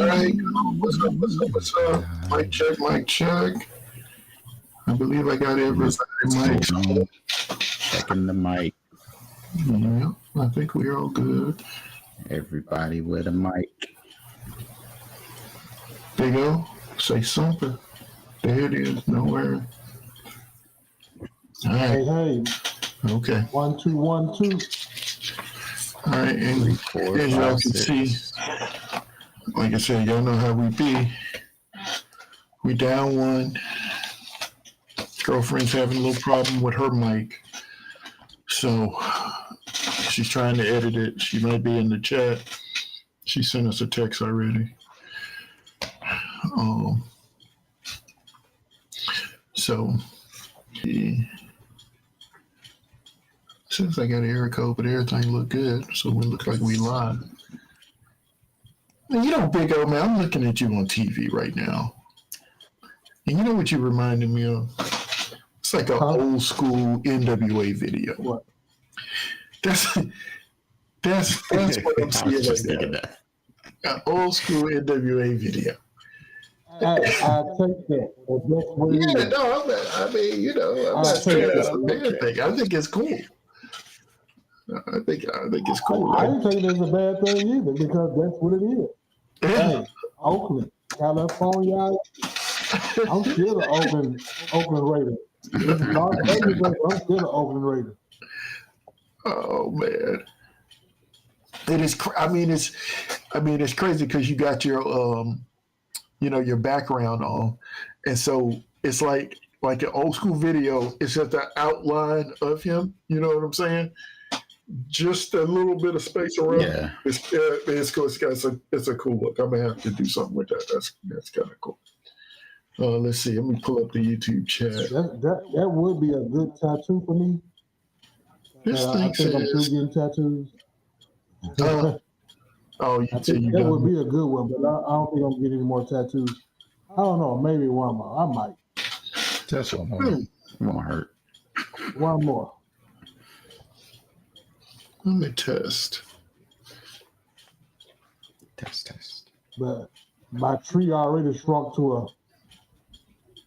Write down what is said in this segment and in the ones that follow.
right. What's up? Mic check, mic check. I believe I got everybody's mic. Checking the mic. Yeah, I think we're all good. Everybody with a mic. There you go. Say something. There it is. Nowhere. All right. Hey. Okay. 1 2 1 2. All right, and 3, 4, as 5, y'all can 6. see, like I said, y'all know how we be. We down one. Girlfriend's having a little problem with her mic, so she's trying to edit it. She might be in the chat. She sent us a text already. So since I got an error code, but everything look good, so we look like we live. And you know, big old man, I'm looking at you on TV right now, and you know what you reminded me of? It's like an old school NWA video. What? That's what I'm seeing right now. An old school NWA video. I take that. Yeah, no, I mean, you know, I'm not saying that's a bad thing. I think it's cool. I think it's cool. I didn't think it's a bad thing either because that's what it is. Hey, Oakland, California. I'm still an Oakland Raider. It's Las Vegas, but I'm still an Oakland Raider. Oh man, it is. It's crazy because you got your your background on, and so it's like an old school video. It's just the outline of him. You know what I'm saying? Just a little bit of space around. Yeah, it's cool. It's a cool look. I'm gonna have to do something with that. That's kind of cool. Let's see. Let me pull up the YouTube chat. That would be a good tattoo for me. This thing I think I'm still getting tattoos. That would be a good one, but I don't think I'm getting any more tattoos. I don't know. Maybe one more. I might. That's one more. Won't hurt. One more. Let me test. Test. But my tree already shrunk to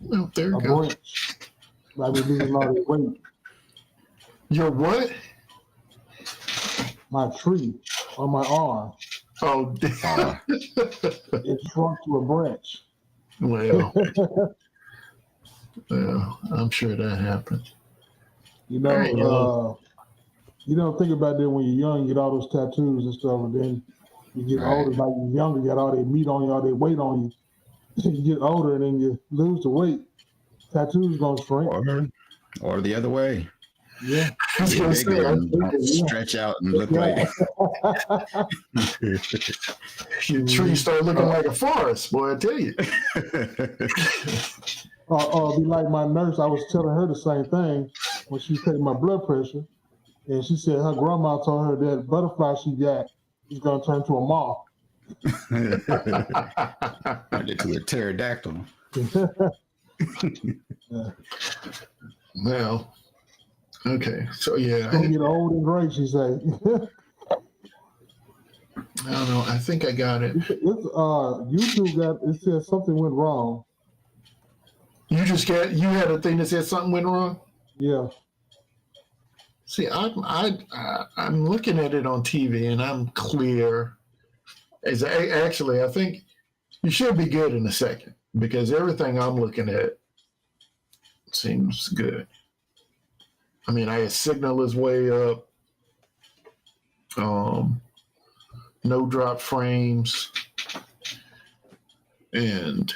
a branch. Like we losing all the weight. Your what? My tree on my arm. Oh, it shrunk to a branch. Well, I'm sure that happened. You don't think about that when you're young, you get all those tattoos and stuff, and then you get older, like you're younger, you got all that meat on you, all that weight on you. You get older and then you lose the weight. Tattoos gonna shrink. Or the other way. Yeah. Get bigger and stretch out and look like your tree start looking like a forest, boy, I tell you. Be like my nurse, I was telling her the same thing when she was taking my blood pressure. And she said her grandma told her that butterfly she got is going to turn to a moth. Turned into a pterodactyl. Well, okay. So, yeah. It's going to get old and gray, she said. I don't know. I think I got it. YouTube it says something went wrong. You had a thing that said something went wrong? Yeah. See, I'm looking at it on TV and I'm clear. Actually, I think you should be good in a second because everything I'm looking at seems good. I mean, I signal is way up. No drop frames, and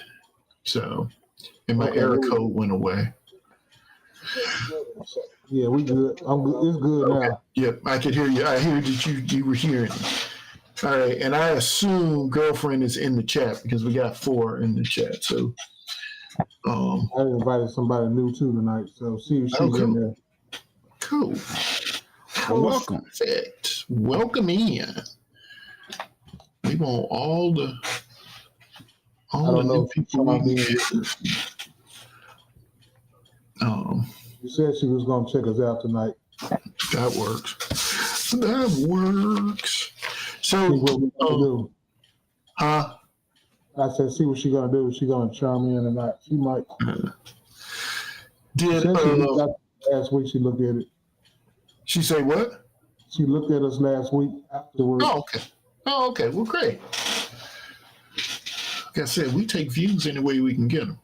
my error code went away. Yeah, we good. I'm good. It's good now. Yep, I could hear you. I heard that you were hearing me. All right, and I assume girlfriend is in the chat because we got 4 in the chat. So, I invited somebody new too tonight. So see if she's in there. Cool. Welcome. Perfect. Welcome in. We want all the new people we get. You said she was going to check us out tonight. That works. So, what we do. Huh? I said, see what she gonna do. She gonna charm in or not. She might. Did She looked at last week. She looked at it. she say what? She looked at us last week afterwards. Oh, okay. Oh, okay. Well, great. Like I said, we take views any way we can get them.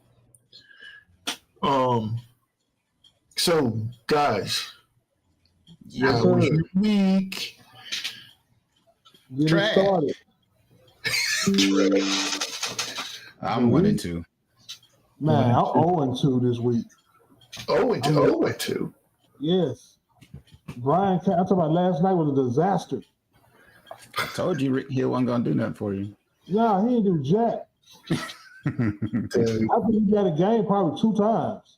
So, guys, Yeah. how was your week? Get it Trash. started. I'm 1-2. Man, I'm 0-2 this week. 0-2. Yes. Brian, I'm talking about last night was a disaster. I told you Rick Hill wasn't gonna do nothing for you. Nah, he didn't do jack. I think he got a game probably 2 times.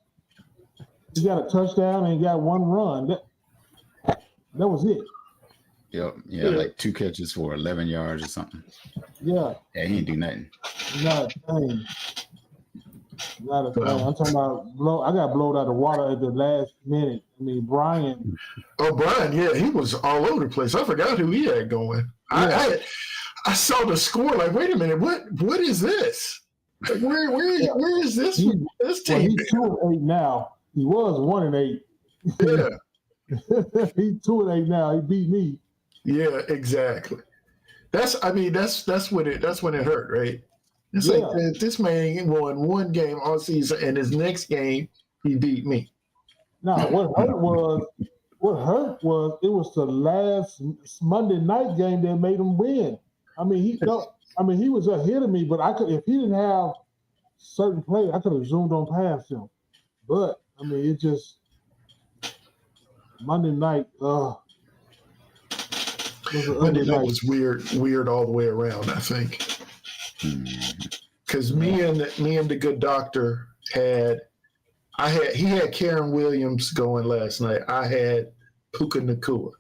He got a touchdown and he got 1 run. That was it. Yep. Yeah, like 2 catches for 11 yards or something. Yeah. Yeah, he didn't do nothing. Not a thing. Not a thing. I'm talking about I got blown out of the water at the last minute. I mean, Brian. Oh, Brian, yeah, he was all over the place. I forgot who he had going. Yeah. I saw the score. Like, wait a minute, what is this? Like, where is this? This Well, team? he's 2-8 now. He was 1-8. Yeah, He's 2-8 now. He beat me. yeah, exactly. That's when it hurt, right? It's Yeah. like this man won 1 game all season, and his next game he beat me. Now, what hurt was it was the last Monday night game that made him win. I mean, he was ahead of me, but if he didn't have certain plays, I could have zoomed on past him. But I mean, it just Monday night. Monday night was weird all the way around. I think because me and the good doctor he had Karen Williams going last night. I had Puka Nakua,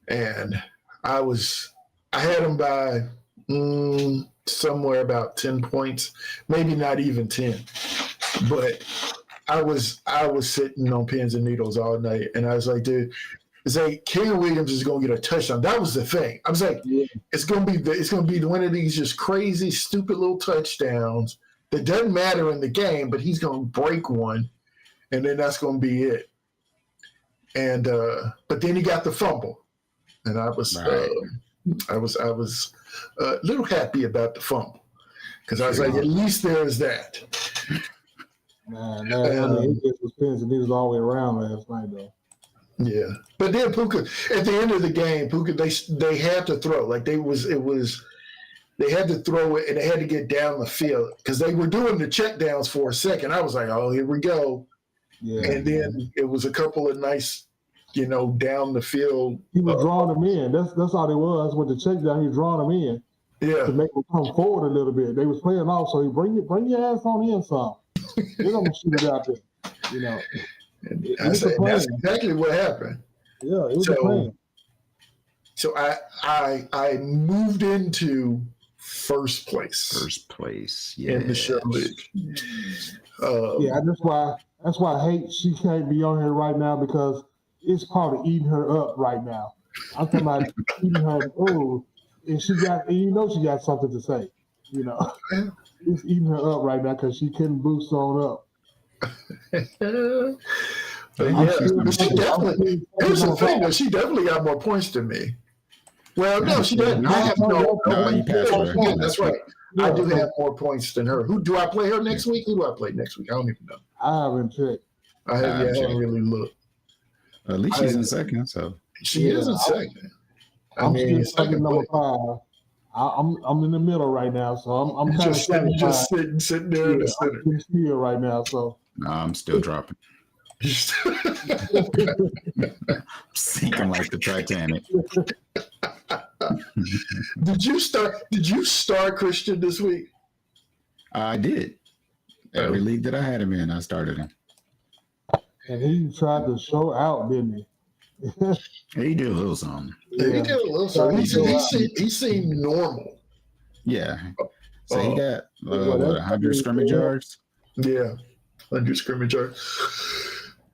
and I had him by somewhere about 10 points, maybe not even 10, but I was sitting on pins and needles all night, and I was like, dude, it's like Karen Williams is going to get a touchdown. That was the thing. I was like, it's going to be one of these just crazy, stupid little touchdowns that doesn't matter in the game, but he's going to break one, and then that's going to be it. And but then he got the fumble, and I was a little happy about the fumble because I was like, at least there is that. Man, it just was pins and needles all the way around last night, though. Yeah, but then Puka at the end of the game, Puka they had to throw like they had to throw it and they had to get down the field because they were doing the check downs for a second. I was like, oh, here we go. Yeah, and then it was a couple of nice, down the field. He was drawing them in. That's all it was with the check down. He was drawing them in. Yeah, to make them come forward a little bit. They was playing off, so he bring your ass on in some. They're gonna shoot it out there, that's exactly what happened. Yeah, it was a plan. So I moved into first place. Yeah. In the show league. That's why I hate she can't be on here right now because it's probably eating her up right now. I'm talking about eating her. And she got something to say. It's eating her up right now because she couldn't boost on up. She definitely got more points than me. Well, no, she doesn't. That's right. I do have more points than her. Who do I play her next week? Who do I play next week? I don't even know. I haven't checked. I haven't really looked. At least she's in second, so she is in second. I'm still second number 5. I'm in the middle right now, so I'm kind of sitting there in the center. I'm still right now, so no, I'm still dropping. Sinking like the Titanic. Did you start Christian this week? I did. Every league that I had him in, I started him. And he tried to show out, didn't he? He did a little something. Yeah, he did a little something. He seemed normal. Yeah. So he got 100 scrimmage yards? Yeah, 100 scrimmage yards.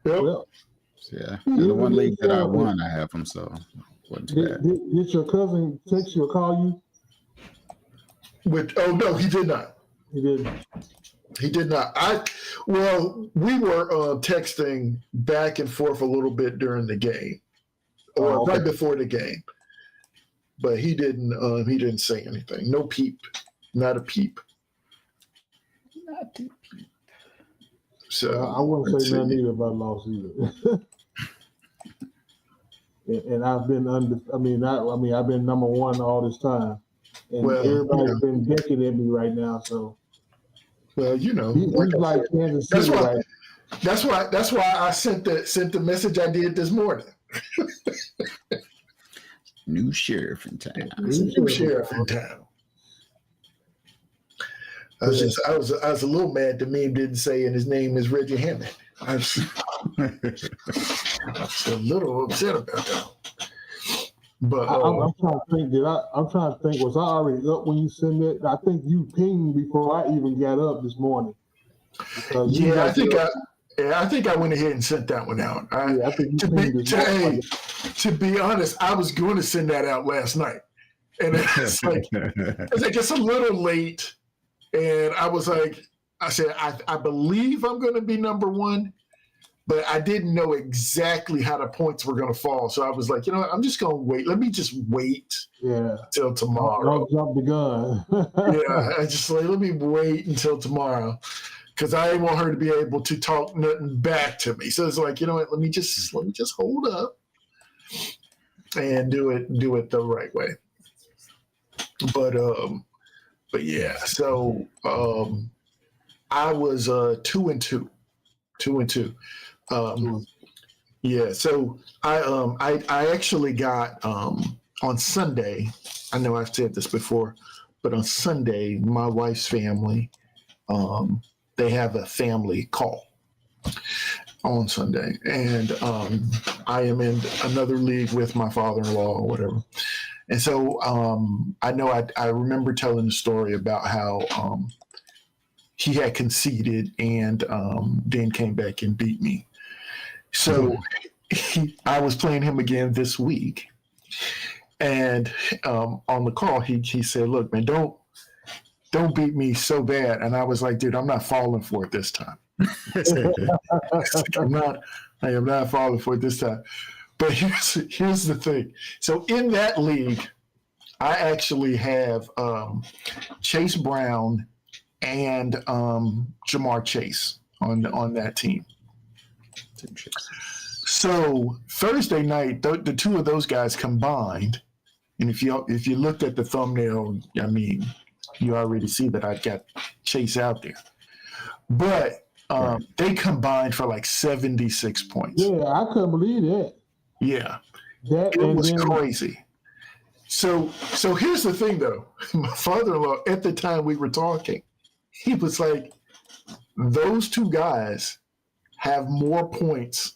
Yep. Well, yeah. In the one league that I won, I have him, so wasn't too bad. Did your cousin text you or call you? Oh no, he did not. He didn't. He did not. We were texting back and forth a little bit during the game, or okay. right before the game. But he didn't. He didn't say anything. No peep. Not a peep. Not a peep. So I wouldn't say nothing either about loss either. And I've been I've been number one all this time, and everybody's been decking at me right now. So, you know, he's like Kansas City, right? That's why I sent the message I did this morning. New sheriff in town. New sheriff in town. I was a little mad the meme didn't say, and his name is Reggie Hammond. I was a little upset about that. But I'm trying to think. Was I already up when you sent it? I think you pinged before I even got up this morning. Yeah, I think I went ahead and sent that one out. I think you pinged this morning. To be honest, I was going to send that out last night, and it's like it's a little late. And I was like, I said, I believe I'm going to be number one, but I didn't know exactly how the points were going to fall. So I was like, you know what? I'm just going to wait. Let me just wait till tomorrow. Don't jump the gun. I just like, let me wait until tomorrow because I didn't want her to be able to talk nothing back to me. So it's like, you know what? Let me just hold up and do it the right way. But yeah, so I was 2-2. Yeah, so I actually got on Sunday. I know I've said this before, but on Sunday, my wife's family, they have a family call on Sunday, and I am in another league with my father-in-law or whatever. And so I know I remember telling the story about how he had conceded and then came back and beat me. So I was playing him again this week. And on the call, he said, look, man, don't beat me so bad. And I was like, dude, I'm not falling for it this time. I am not falling for it this time. But here's the thing. So in that league, I actually have Chase Brown and Jamar Chase on that team. So Thursday night, the two of those guys combined, and if you looked at the thumbnail, I mean, you already see that I got Chase out there. But they combined for like 76 points. Yeah, I couldn't believe that. Yeah, it was crazy. So here's the thing, though. My father-in-law, at the time we were talking, he was like, those two guys have more points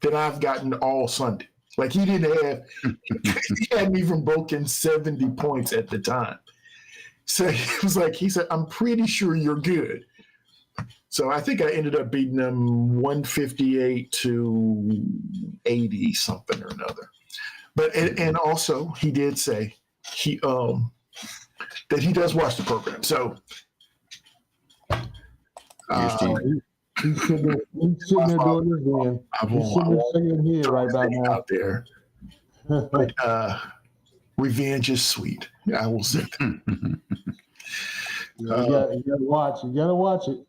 than I've gotten all Sunday. Like he hadn't even broken 70 points at the time. So he said, I'm pretty sure you're good. So I think I ended up beating them 158 to 80 something or another. But and also he did say that he does watch the program. So he's sitting there doing this again. He's sitting there singing here right about now. Out there. But revenge is sweet. I will say that. You gotta watch. You gotta watch it.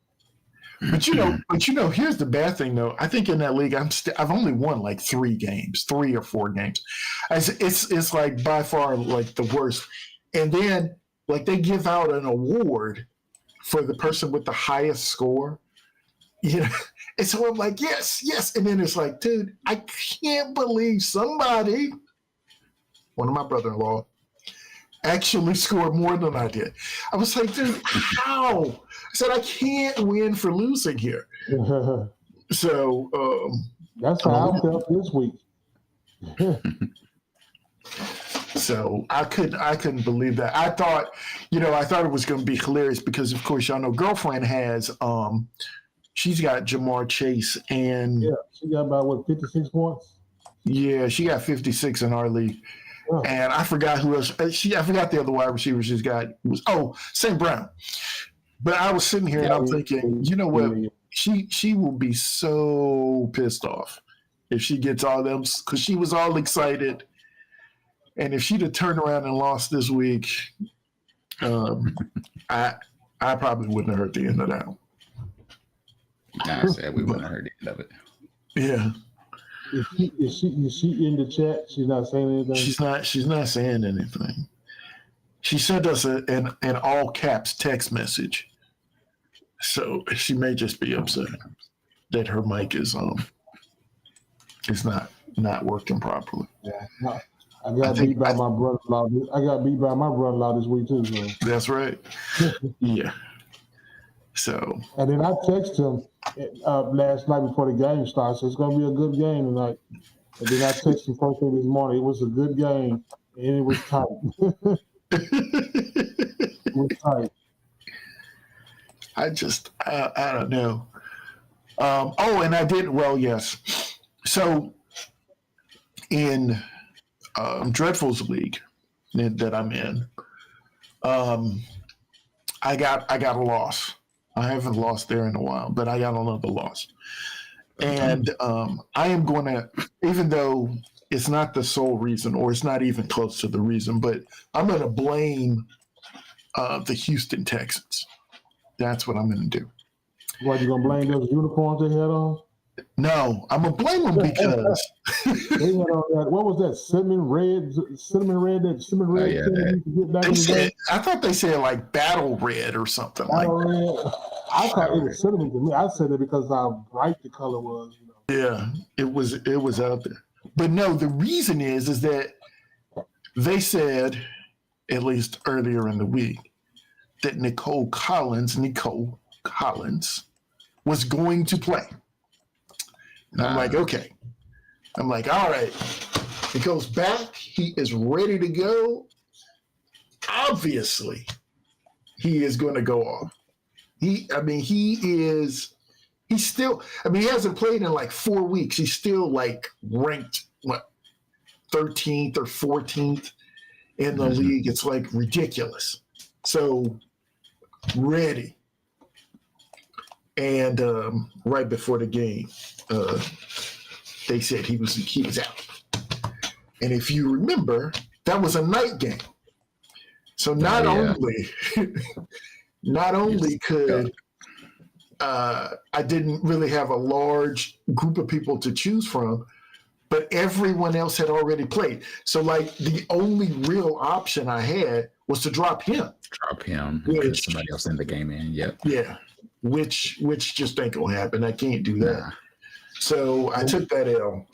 But you know, here's the bad thing though. I think in that league, I've only won like 3 or 4 games. It's like by far like the worst. And then like they give out an award for the person with the highest score. You know, and so I'm like, yes. And then it's like, dude, I can't believe somebody, one of my brother-in-law, actually scored more than I did. I was like, dude, how? I said, I can't win for losing here. So that's how I felt this week. So I couldn't believe that. I thought it was going to be hilarious because, of course, y'all know girlfriend has she's got Jamar Chase and she got about 56 points. Yeah, she got 56 in our league. And I forgot who else. I forgot the other wide receiver she's got. St. Brown. But I was sitting here and I'm thinking, you know what? She will be so pissed off if she gets all them, because she was all excited. And if she'd have turned around and lost this week, I probably wouldn't have heard the end of that. I said we wouldn't have heard the end of it. Yeah. Is she in the chat? She's not saying anything? She's not saying anything. She sent us an all caps text message. So she may just be upset that her mic is not working properly. Yeah. I got beat by my brother-in-law. I got beat by my brother-in-law this week too. So. That's right. Yeah. So. And then I texted him last night before the game started. So it's gonna be a good game tonight. And then I texted him first thing this morning. It was a good game, and it was tight. It was tight. I don't know. And I did well. Yes. So in Dreadful's league that I'm in, I got a loss. I haven't lost there in a while, but I got another loss. And I am going to, even though it's not the sole reason, or it's not even close to the reason, but I'm going to blame the Houston Texans. That's what I'm going to do. What, you going to blame those uniforms they had on? No, I'm going to blame them because they had on that, what was that, cinnamon red I thought they said like battle red or something battle like that. Red. I thought it was cinnamon to me. I said it because how bright the color was. Yeah, it was out there. But no, the reason is that they said, at least earlier in the week, that Nicole Collins was going to play. And I'm like, okay. I'm like, all right. He goes back. He is ready to go. Obviously, he is going to go off. He hasn't played in like 4 weeks. He's still like ranked, 13th or 14th in the league. It's like ridiculous. So ready. And right before the game, they said he was out. And if you remember, that was a night game. So not only could I didn't really have a large group of people to choose from, but everyone else had already played. So like the only real option I had was to drop him. Put somebody else in the game in. Yep. Yeah. Which just ain't gonna happen. I can't do that. Nah. So I took that L.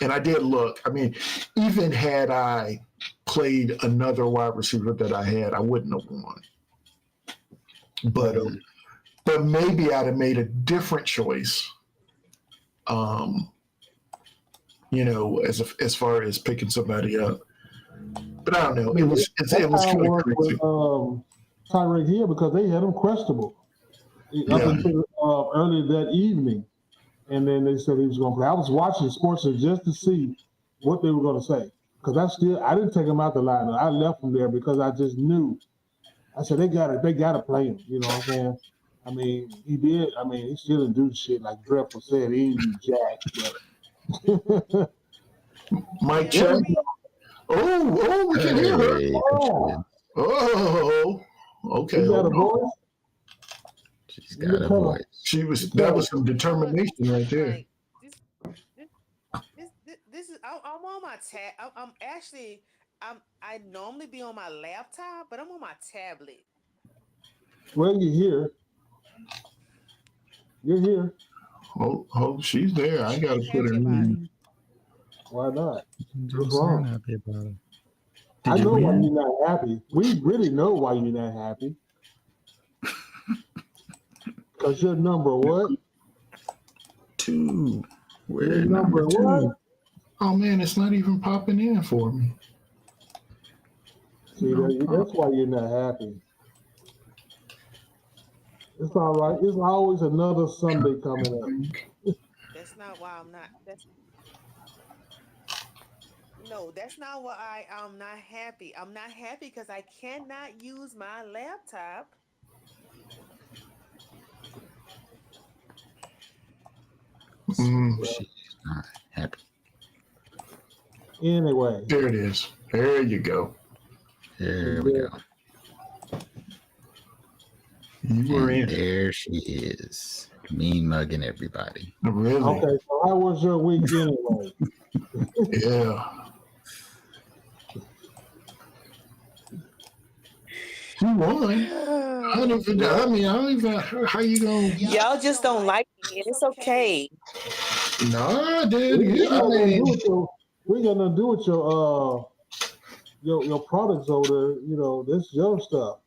And I did look. I mean, even had I played another wide receiver that I had, I wouldn't have won. But maybe I'd have made a different choice. As far as picking somebody up. But I don't know. It was kind of crazy. Tyreek Hill, because they had him questionable up until early that evening, and then they said he was going to play. I was watching sports just to see what they were going to say, because I didn't take him out the lineup. I left him there because I just knew. I said they got to play him. You know what I'm saying? I mean, he did. I mean, he still didn't do shit like Dreadful said. He didn't do jack. But Mike Chen. Oh, we can hear her. Oh, okay. You got a voice? She's got a voice. That was some determination right there. This is. I'm on my tab. I normally be on my laptop, but I'm on my tablet. Well, you're here. You're here. Oh, she's there. I gotta put her in. Why not? What's wrong? Happy about it. I know why you're not happy. We really know why you're not happy. Because you're number what? 2. You're number 2. What? Oh man, it's not even popping in for me. See, that's why you're not happy. It's all right. It's always another Sunday coming up. That's not why I'm not. No, that's not what I'm not happy. I'm not happy because I cannot use my laptop. Mm, She's not happy. Anyway, there it is. There you go. There we go. You were And in. there she is. Mean mugging everybody. Really? okay. So how was your week anyway? Yeah. You won. I don't even. I mean, I don't even. How you gonna? Y'all just don't like me, and it's okay. Nah, dude. We Yeah, I got nothing to do mean, with your. We got nothing to do with your products over there. You know, this is your stuff.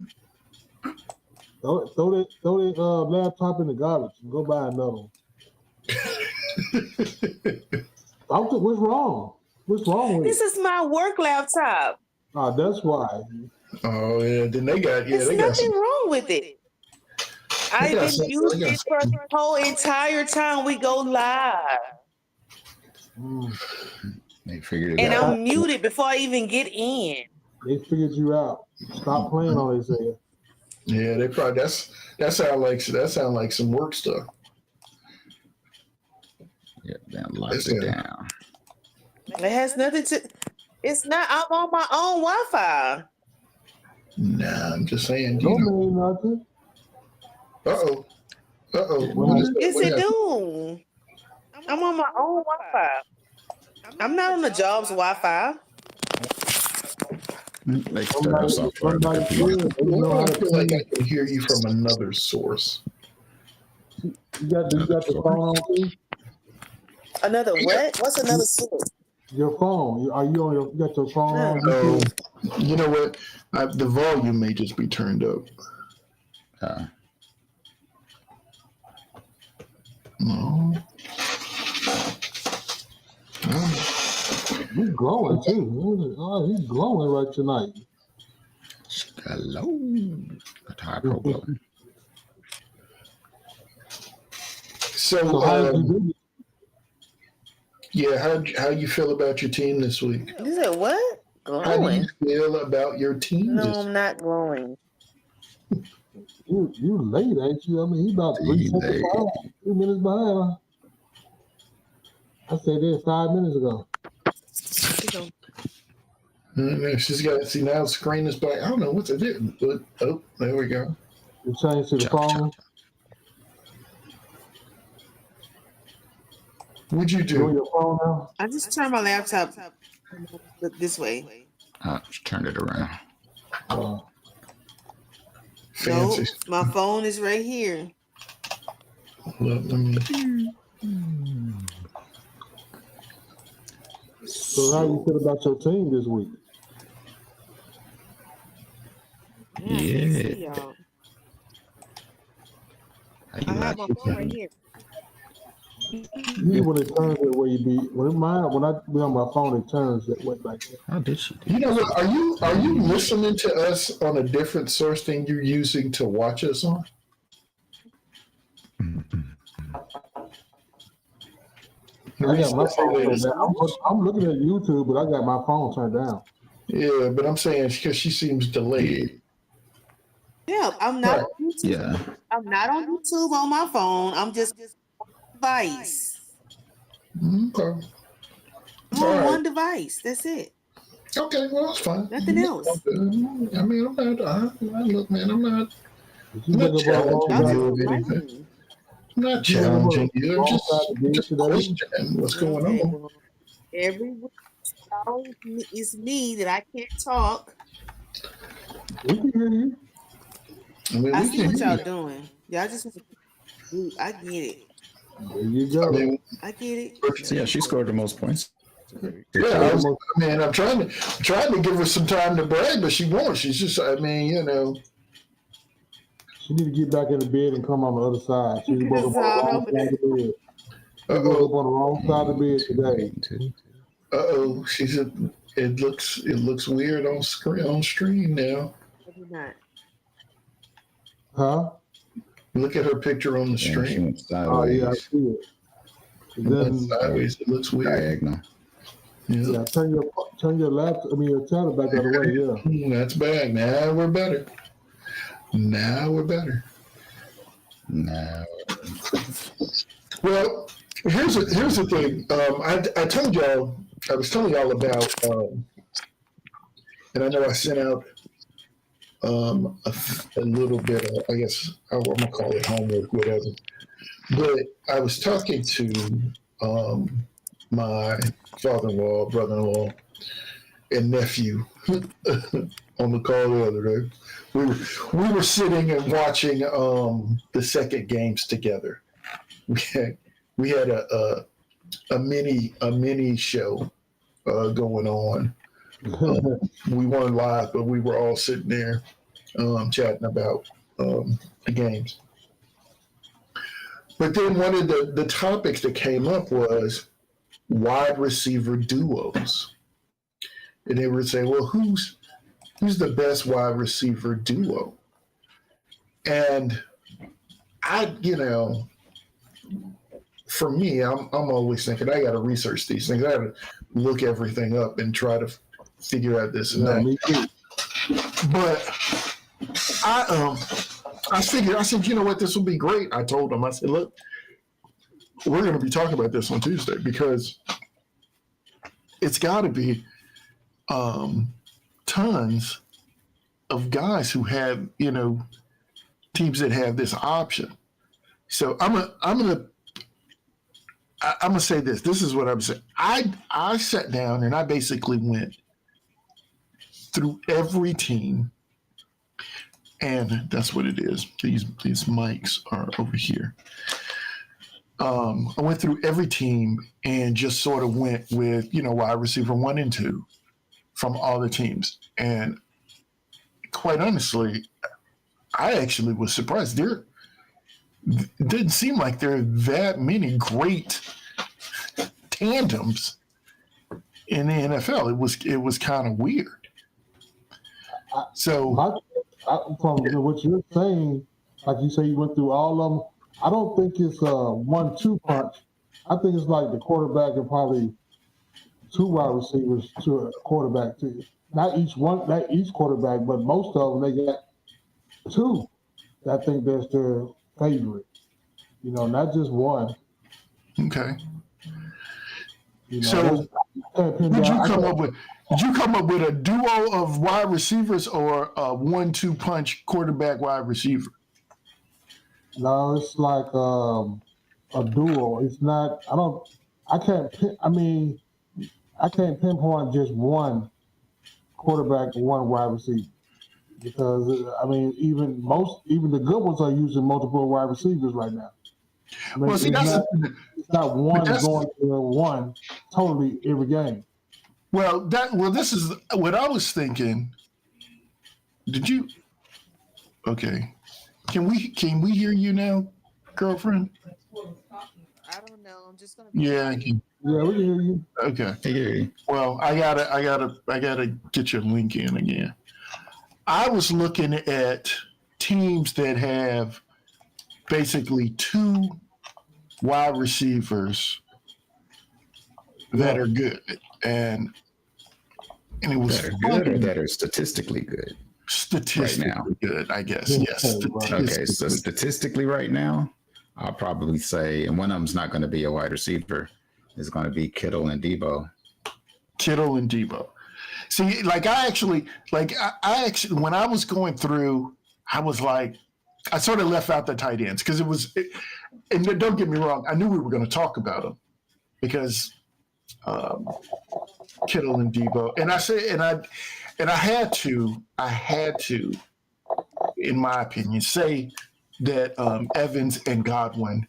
Throw that laptop in the garbage and go buy another one. What's wrong? What's wrong with This it? is my work laptop. That's why. oh yeah. Then they got. Yeah, There's they got some. nothing wrong with it. They I've got been some. They using got it for the some. whole entire time we go live. Mm. They figured it And out. I'm muted before I even get in. They figured you out. Stop playing on this air. Yeah, they probably. That sound like some work stuff. Yep, then locked That's it it. down. It has nothing to. It's not. I'm on my own Wi-Fi. Nah, I'm just saying. You Don't know. mean nothing. Uh-oh. Uh-oh. Well, Yes, What it happened? do. I'm on my own Wi-Fi. I'm not on the job's Wi-Fi. They start up software on the somebody computer. said they Why know do how I to feel like clean. I can hear you from another source? You got your phone on too? Another what? What's another source? Your phone. Are you on your? You got your phone on? Oh, you know what? The volume may just be turned up. No. He's glowing too. Oh, he's glowing right tonight. Hello. Guitar Pro Glow. So how did you do? Yeah, how you feel about your team this week? You said what? How do you Glowing? feel about your team No, this I'm not glowing. You late, ain't you? I mean, he about 3 seconds behind. 2 minutes behind. I said that 5 minutes ago. She's got see now the screen is back. I don't know what's it. Oh, there we go. You changed to the Chop, phone. What'd you You on do? your phone now? I just turned my laptop this way. Just turned it around. Fancy. No, my phone is right here. Let me. So how you feel about your team this week? Yeah. I have my phone right here. You when it turns that way, when I be on my phone, it turns that way back there. How did she do You know what? Are you listening to us on a different source than you're using to watch us on? I got my phone turned down. I'm looking at YouTube, but I got my phone turned down. Yeah, but I'm saying because she seems delayed. Yeah, I'm not on YouTube. Yeah. I'm not on YouTube on my phone. I'm just device. Okay. I'm on one device. That's it. Okay, well that's fine. Nothing else. I mean, look, man, I'm not challenging you with anything. I'm not challenging you. I'm just questioning what's going on. Well, every week it's me that I can't talk. We can hear you. I mean, I we see can what hear y'all you. doing. Y'all just I get it. There you go. I get it. So yeah, she scored the most points. Yeah, I'm trying to give her some time to brag, but she won't. She's just, I mean, you know. She need to get back in the bed and come on the other side. She's woke up on the wrong side of the bed. She woke up on the wrong side of the bed today. She's it looks weird on stream now. Maybe not. Huh? Look at her picture on the stream. Went sideways. Yeah, I see it. It went sideways. It looks weird. Diagonal. Yeah, turn your laptop. I mean, your tablet back the other way. Yeah. That's bad. Now we're better. No. Well, here's the thing. I told y'all. I was telling y'all about, and I know I sent out a little bit of, I guess I'm gonna call it homework, whatever. But I was talking to my father-in-law, brother-in-law, and nephew on the call the other day. We were sitting and watching the second games together. We had a mini show going on. We weren't live, but we were all sitting there chatting about the games. But then one of the topics that came up was wide receiver duos. And they were saying, well, who's the best wide receiver duo? And for me, I'm always thinking I got to research these things. I got to look everything up and try to figure out this and that. Me too. But I figured, I said, you know what, this will be great. I told them, I said, look, we're going to be talking about this on Tuesday because it's got to be tons of guys who have, teams that have this option. So I'm gonna say this. This is what I'm saying. I sat down and I basically went through every team, and that's what it is. These mics are over here. I went through every team and just sort of went with wide receiver 1 and 2 from all the teams, and quite honestly, I actually was surprised. It didn't seem like there are that many great tandems in the NFL. It was kind of weird. So, from what you're saying, like you say, you went through all of them. I don't think it's a 1-2 punch. I think it's like the quarterback and probably 2 wide receivers to a quarterback too. Not each quarterback, but most of them they got 2. I think that's their favorite. Not just 1. okay. So did you come up with a duo of wide receivers or a 1-2 punch quarterback wide receiver? No, it's like a duo. It's not. I can't pinpoint just 1 quarterback and 1 wide receiver because even the good ones are using multiple wide receivers right now. It's not one going to 1 totally every game. This is what I was thinking. Did you? Okay. Can we hear you now, girlfriend? I don't know. I'm just gonna. Yeah. Yeah, we can hear you. Okay. I hear you. Well, I gotta get your link in again. I was looking at teams that have basically 2 wide receivers that are good, and it was that are good or that are statistically good. Statistically right now. Good, I guess. Yes. Okay, so statistically right now, I'll probably say, and one of them's not going to be a wide receiver. It's going to be Kittle and Debo. See, I actually, when I was going through, I was like, I sort of left out the tight ends because and don't get me wrong, I knew we were going to talk about them because Kittle and Debo, and I said, and I had to, in my opinion, say that Evans and Godwin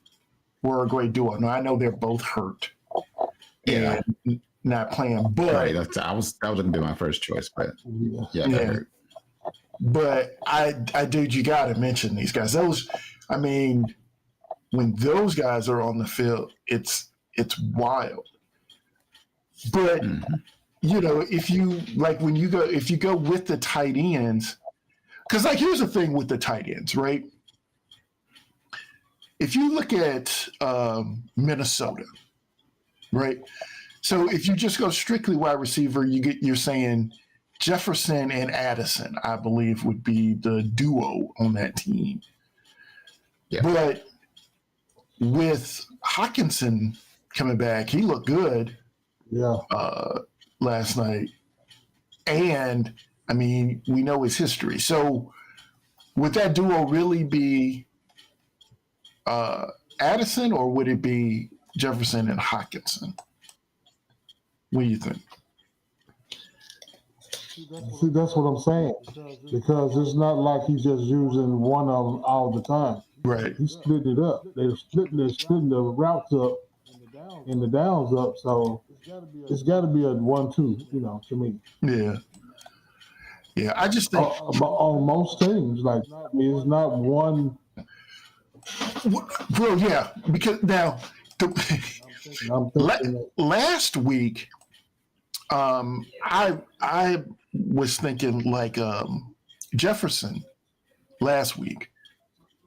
were a great duo. Now I know they're both hurt. Yeah. And not playing, but right. That was going to be my first choice, but yeah. But I dude, you got to mention these guys. When those guys are on the field, it's wild. But if you go with the tight ends, because here's the thing with the tight ends, right? If you look at Minnesota, right? So if you just go strictly wide receiver, you're saying Jefferson and Addison, I believe, would be the duo on that team. Yeah. But with Hawkinson coming back, he looked good last night. And, I mean, we know his history. So would that duo really be Addison, or would it be Jefferson and Hawkinson? What do you think? See, that's what I'm saying. Because it's not like he's just using one of them all the time. Right. He's splitting it up. They're splitting the routes up and the downs up. So it's got to be a 1-2, to me. Yeah. Yeah, I just think on most teams, like it's not one. Well, yeah, because now I'm thinking last week, I was thinking like Jefferson last week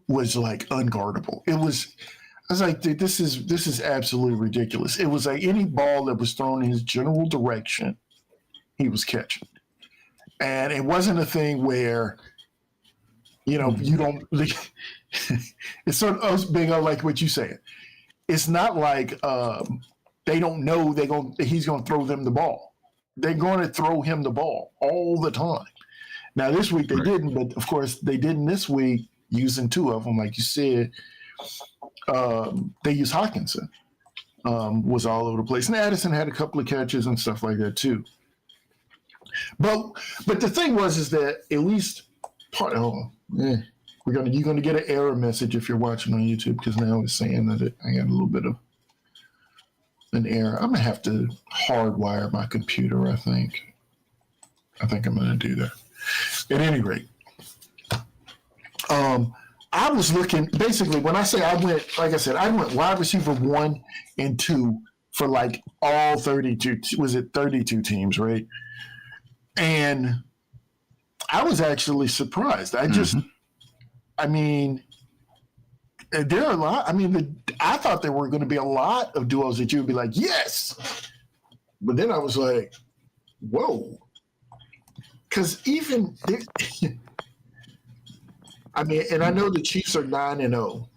was like unguardable. I was like, dude, this is absolutely ridiculous. It was like any ball that was thrown in his general direction, he was catching. And it wasn't a thing where, you don't. It's sort of being like what you said. It's not like they don't know he's going to throw them the ball. They're going to throw him the ball all the time. Now this week they didn't, but of course they didn't this week using two of them, like you said. They used Hawkinson, was all over the place, and Addison had a couple of catches and stuff like that too. But the thing is that at least you're gonna get an error message if you're watching on YouTube, because now it's saying that I got a little bit of an error. I'm gonna have to hardwire my computer. I think I'm gonna do that. At any rate, I was looking basically when I say I went wide receiver 1 and 2 for like all 32. Was it 32 teams, right? And I was actually surprised. I mean, there are a lot. I mean, I thought there were going to be a lot of duos that you would be like, yes. But then I was like, whoa. Because even, I mean, and I know the Chiefs are 9-0,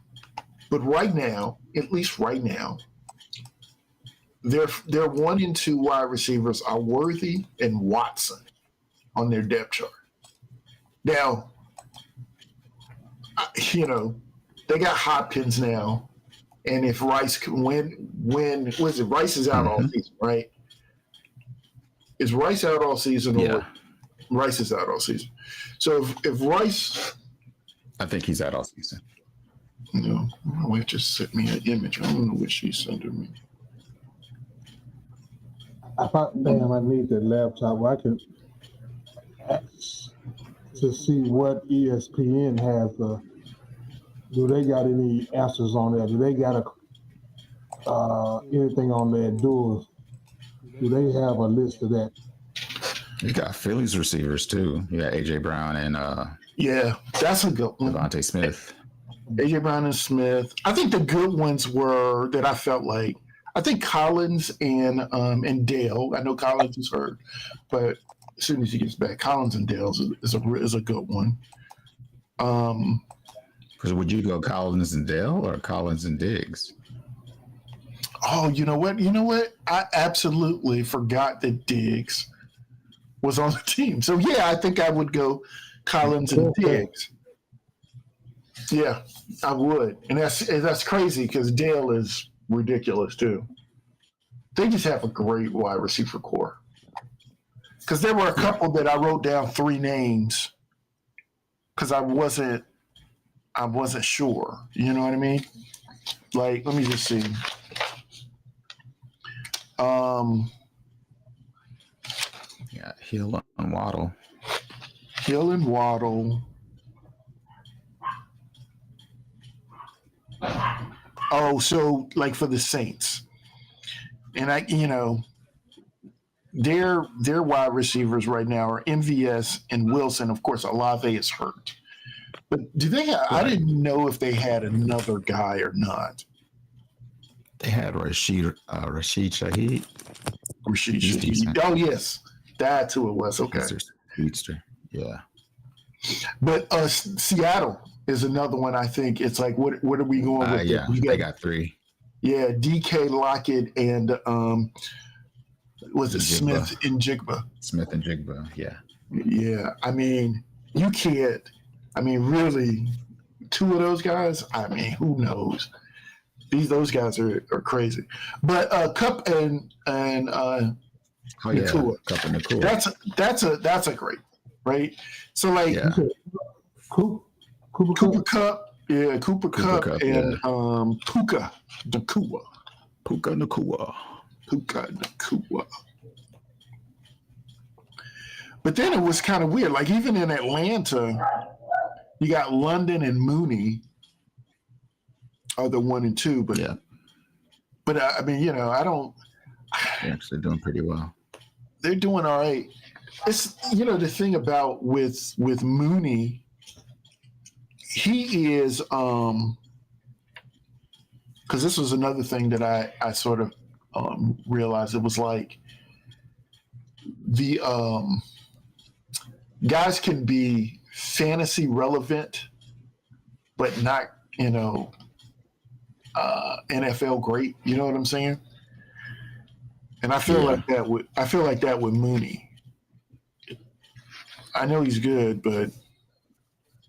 but right now, at least right now, their 1 and 2 wide receivers are Worthy and Watson on their depth chart. Now, they got Hopkins now, and if Rice can win, was it Rice is out all season, right? Is Rice out all season, or Rice is out all season? So if Rice, I think he's out all season. My wife just sent me an image. I don't know what she sent to me. I thought, damn, I need that laptop where I can to see what ESPN has. Do they got any answers on that? Do they got anything on their duels? Do they have a list of that? You got Phillies receivers too. You got AJ Brown and that's a good one. Devontae Smith. AJ Brown and Smith. I think the good ones were that I felt like. I think Collins and Dale. I know Collins is hurt, but as soon as he gets back, Collins and Dale is a good one. Because would you go Collins and Dale or Collins and Diggs? Oh, you know what? I absolutely forgot that Diggs was on the team. So yeah, I think I would go Collins and Diggs. Yeah, I would, and that's crazy because Dale is ridiculous too. They just have a great wide receiver core. Because there were a couple that I wrote down 3 names because I wasn't sure. You know what I mean? Like, let me just see. Yeah, Hill and Waddle. Hill and Waddle. Oh, so like for the Saints. And their wide receivers right now are MVS and Wilson. Of course, Olave is hurt. But do they have, I didn't know if they had another guy or not. They had Rashid Shaheed. Rashid He's Shaheed. decent. Oh yes, that's who it was. Okay, He's their speedster. Yeah. but Seattle is another one. I think it's like, what are we going with? Yeah. You They got 3. yeah, DK Lockett and was it Jigba. Smith and Jigba? Smith and Jigba. Yeah. Yeah, I mean, you can't. I mean, really, 2 of those guys. I mean, who knows? Those guys are crazy. But Cup and Oh yeah. Nakua, Cup and Nakua. that's a great, right? So like Yeah. Cooper Cooper Cup. Cup, yeah, Cooper Cup and yeah. Puka Nakua. Puka Nakua. Puka Nakua. But then it was kind of weird. Like even in Atlanta, you got London and Mooney are the 1 and 2. But Yeah. but I mean, you know, I don't. They're actually doing pretty well. They're doing all right. It's, you know, the thing about with Mooney, he is because this was another thing that I sort of realized. It was like the guys can be fantasy relevant, but not, you know, NFL great. You know what I'm saying? And I feel like that with Mooney. I know he's good, but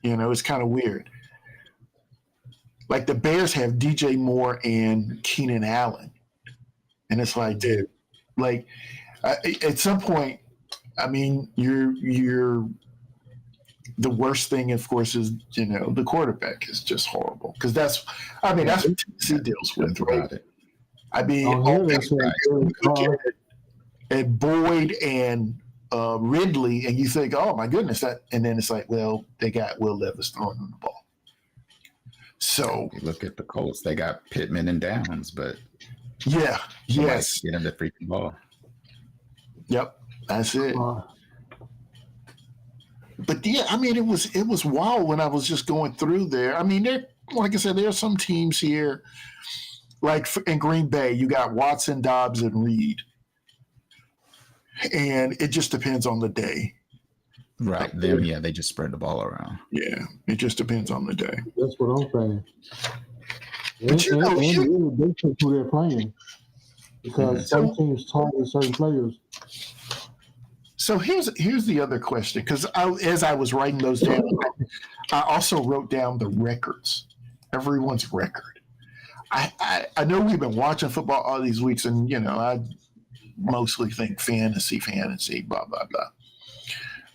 you know, it's kind of weird. Like the Bears have DJ Moore and Keenan Allen, and it's like, dude, like at some point, I mean, you're the worst thing, of course, is, you know, the quarterback is just horrible, because that's what Tennessee deals with, right? I mean, look at Boyd and Ridley, and you think, oh my goodness, and then it's like, well, they got Will Levis throwing them the ball. So you look at the Colts; they got Pittman and Downs, but yes, get him the freaking ball. Yep, that's it. But yeah, I mean, it was wild when I was just going through there. I mean, like I said, there are some teams here, like in Green Bay, you got Watson, Dobbs, and Reed. And it just depends on the day. Right. They just spread the ball around. Yeah, it just depends on the day. That's what I'm saying. But you know, they pick who they're playing, because some teams target certain players. So here's the other question, because as I was writing those down, I also wrote down the records, everyone's record. I know we've been watching football all these weeks, and you know, I mostly think fantasy, blah blah blah.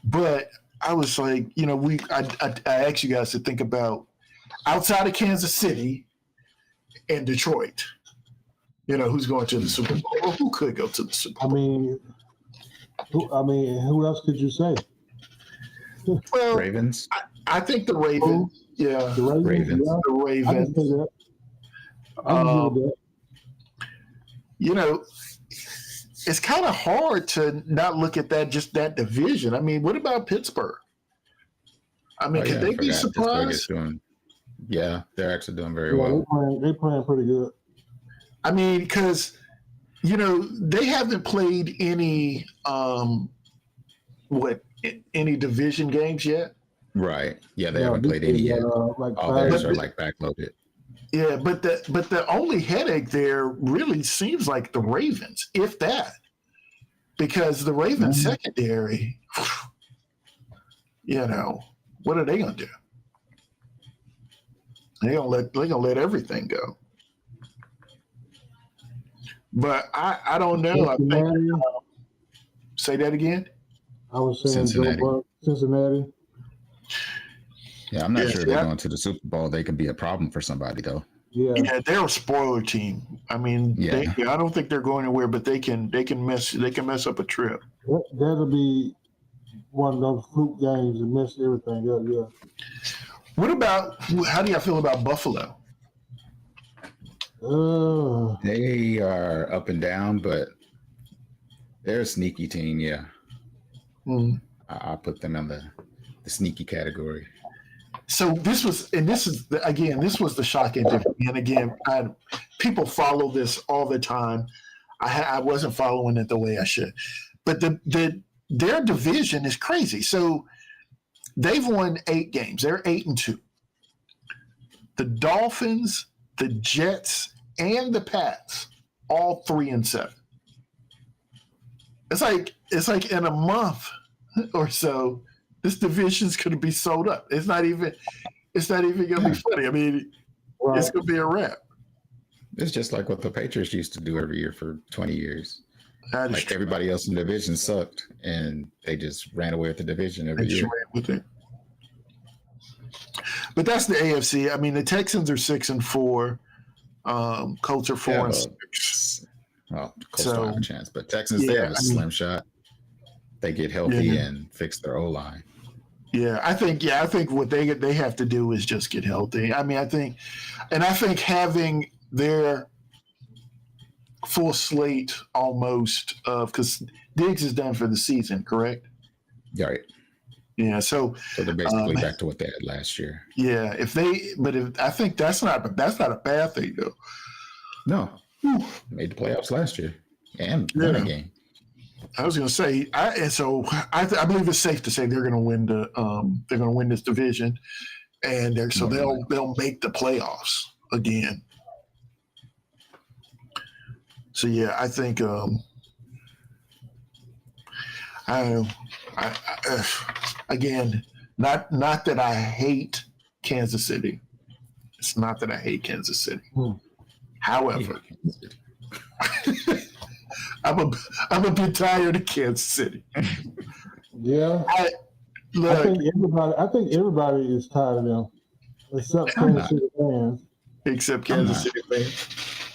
But I was like, you know, I asked you guys to think about outside of Kansas City and Detroit. You know, who's going to the Super Bowl, or who could go to the Super Bowl? Who else could you say? Well, Ravens. I think the Ravens. Yeah, The Ravens. the Ravens. I can say that. I can do that. You know, it's kind of hard to not look at that division. I mean, what about Pittsburgh? I mean, could they be surprised? They're actually doing very well. They're playing pretty good. I mean, because, you know, they haven't played any any division games yet. Right. Yeah, they haven't played any yet. All theirs are like backloaded. Yeah, but the only headache there really seems like the Ravens, if that, because the Ravens secondary, you know, what are they gonna do? They're gonna let everything go. But I don't know. I think, say that again. I was saying Cincinnati. Yeah, I'm not sure they're going to the Super Bowl. They could be a problem for somebody, though. Yeah, they're a spoiler team. I mean, I don't think they're going anywhere, but they can mess up a trip. That'll be one of those fluke games and mess everything up. Yeah. What about, how do y'all feel about Buffalo? They are up and down, but they're a sneaky team. Yeah, I put them in the sneaky category. So this was the shocking thing. And again, people follow this all the time. I wasn't following it the way I should, but their division is crazy. So they've won 8 games. They're 8-2. The Dolphins, the Jets, and the Pats, all 3-7. It's like in a month or so, this division's going to be sold up. It's not even going to be funny. I mean, it's going to be a wrap. It's just like what the Patriots used to do every year for 20 years. Like true. Everybody else in the division sucked, and they just ran away with the division every year. With it. But that's the AFC. I mean, the Texans are 6-4. Colts are 4-6. Well, Colts don't have a chance, but Texans, they have a slim shot. They get healthy and fix their O-line. Yeah, I think what they have to do is just get healthy. I mean, I think having their full slate almost because Diggs is done for the season, correct? Right. Yeah, so they're basically back to what they had last year. Yeah, I think that's not a bad thing though. No, made the playoffs last year and won a game. I was going to say, I believe it's safe to say they're going to win they're going to win this division, and they'll make the playoffs again. So yeah, I think again, not that I hate Kansas City. It's not that I hate Kansas City. However, I'm a bit tired of Kansas City. Yeah, I think everybody is tired of them, except Kansas City fans. Except Kansas City fans.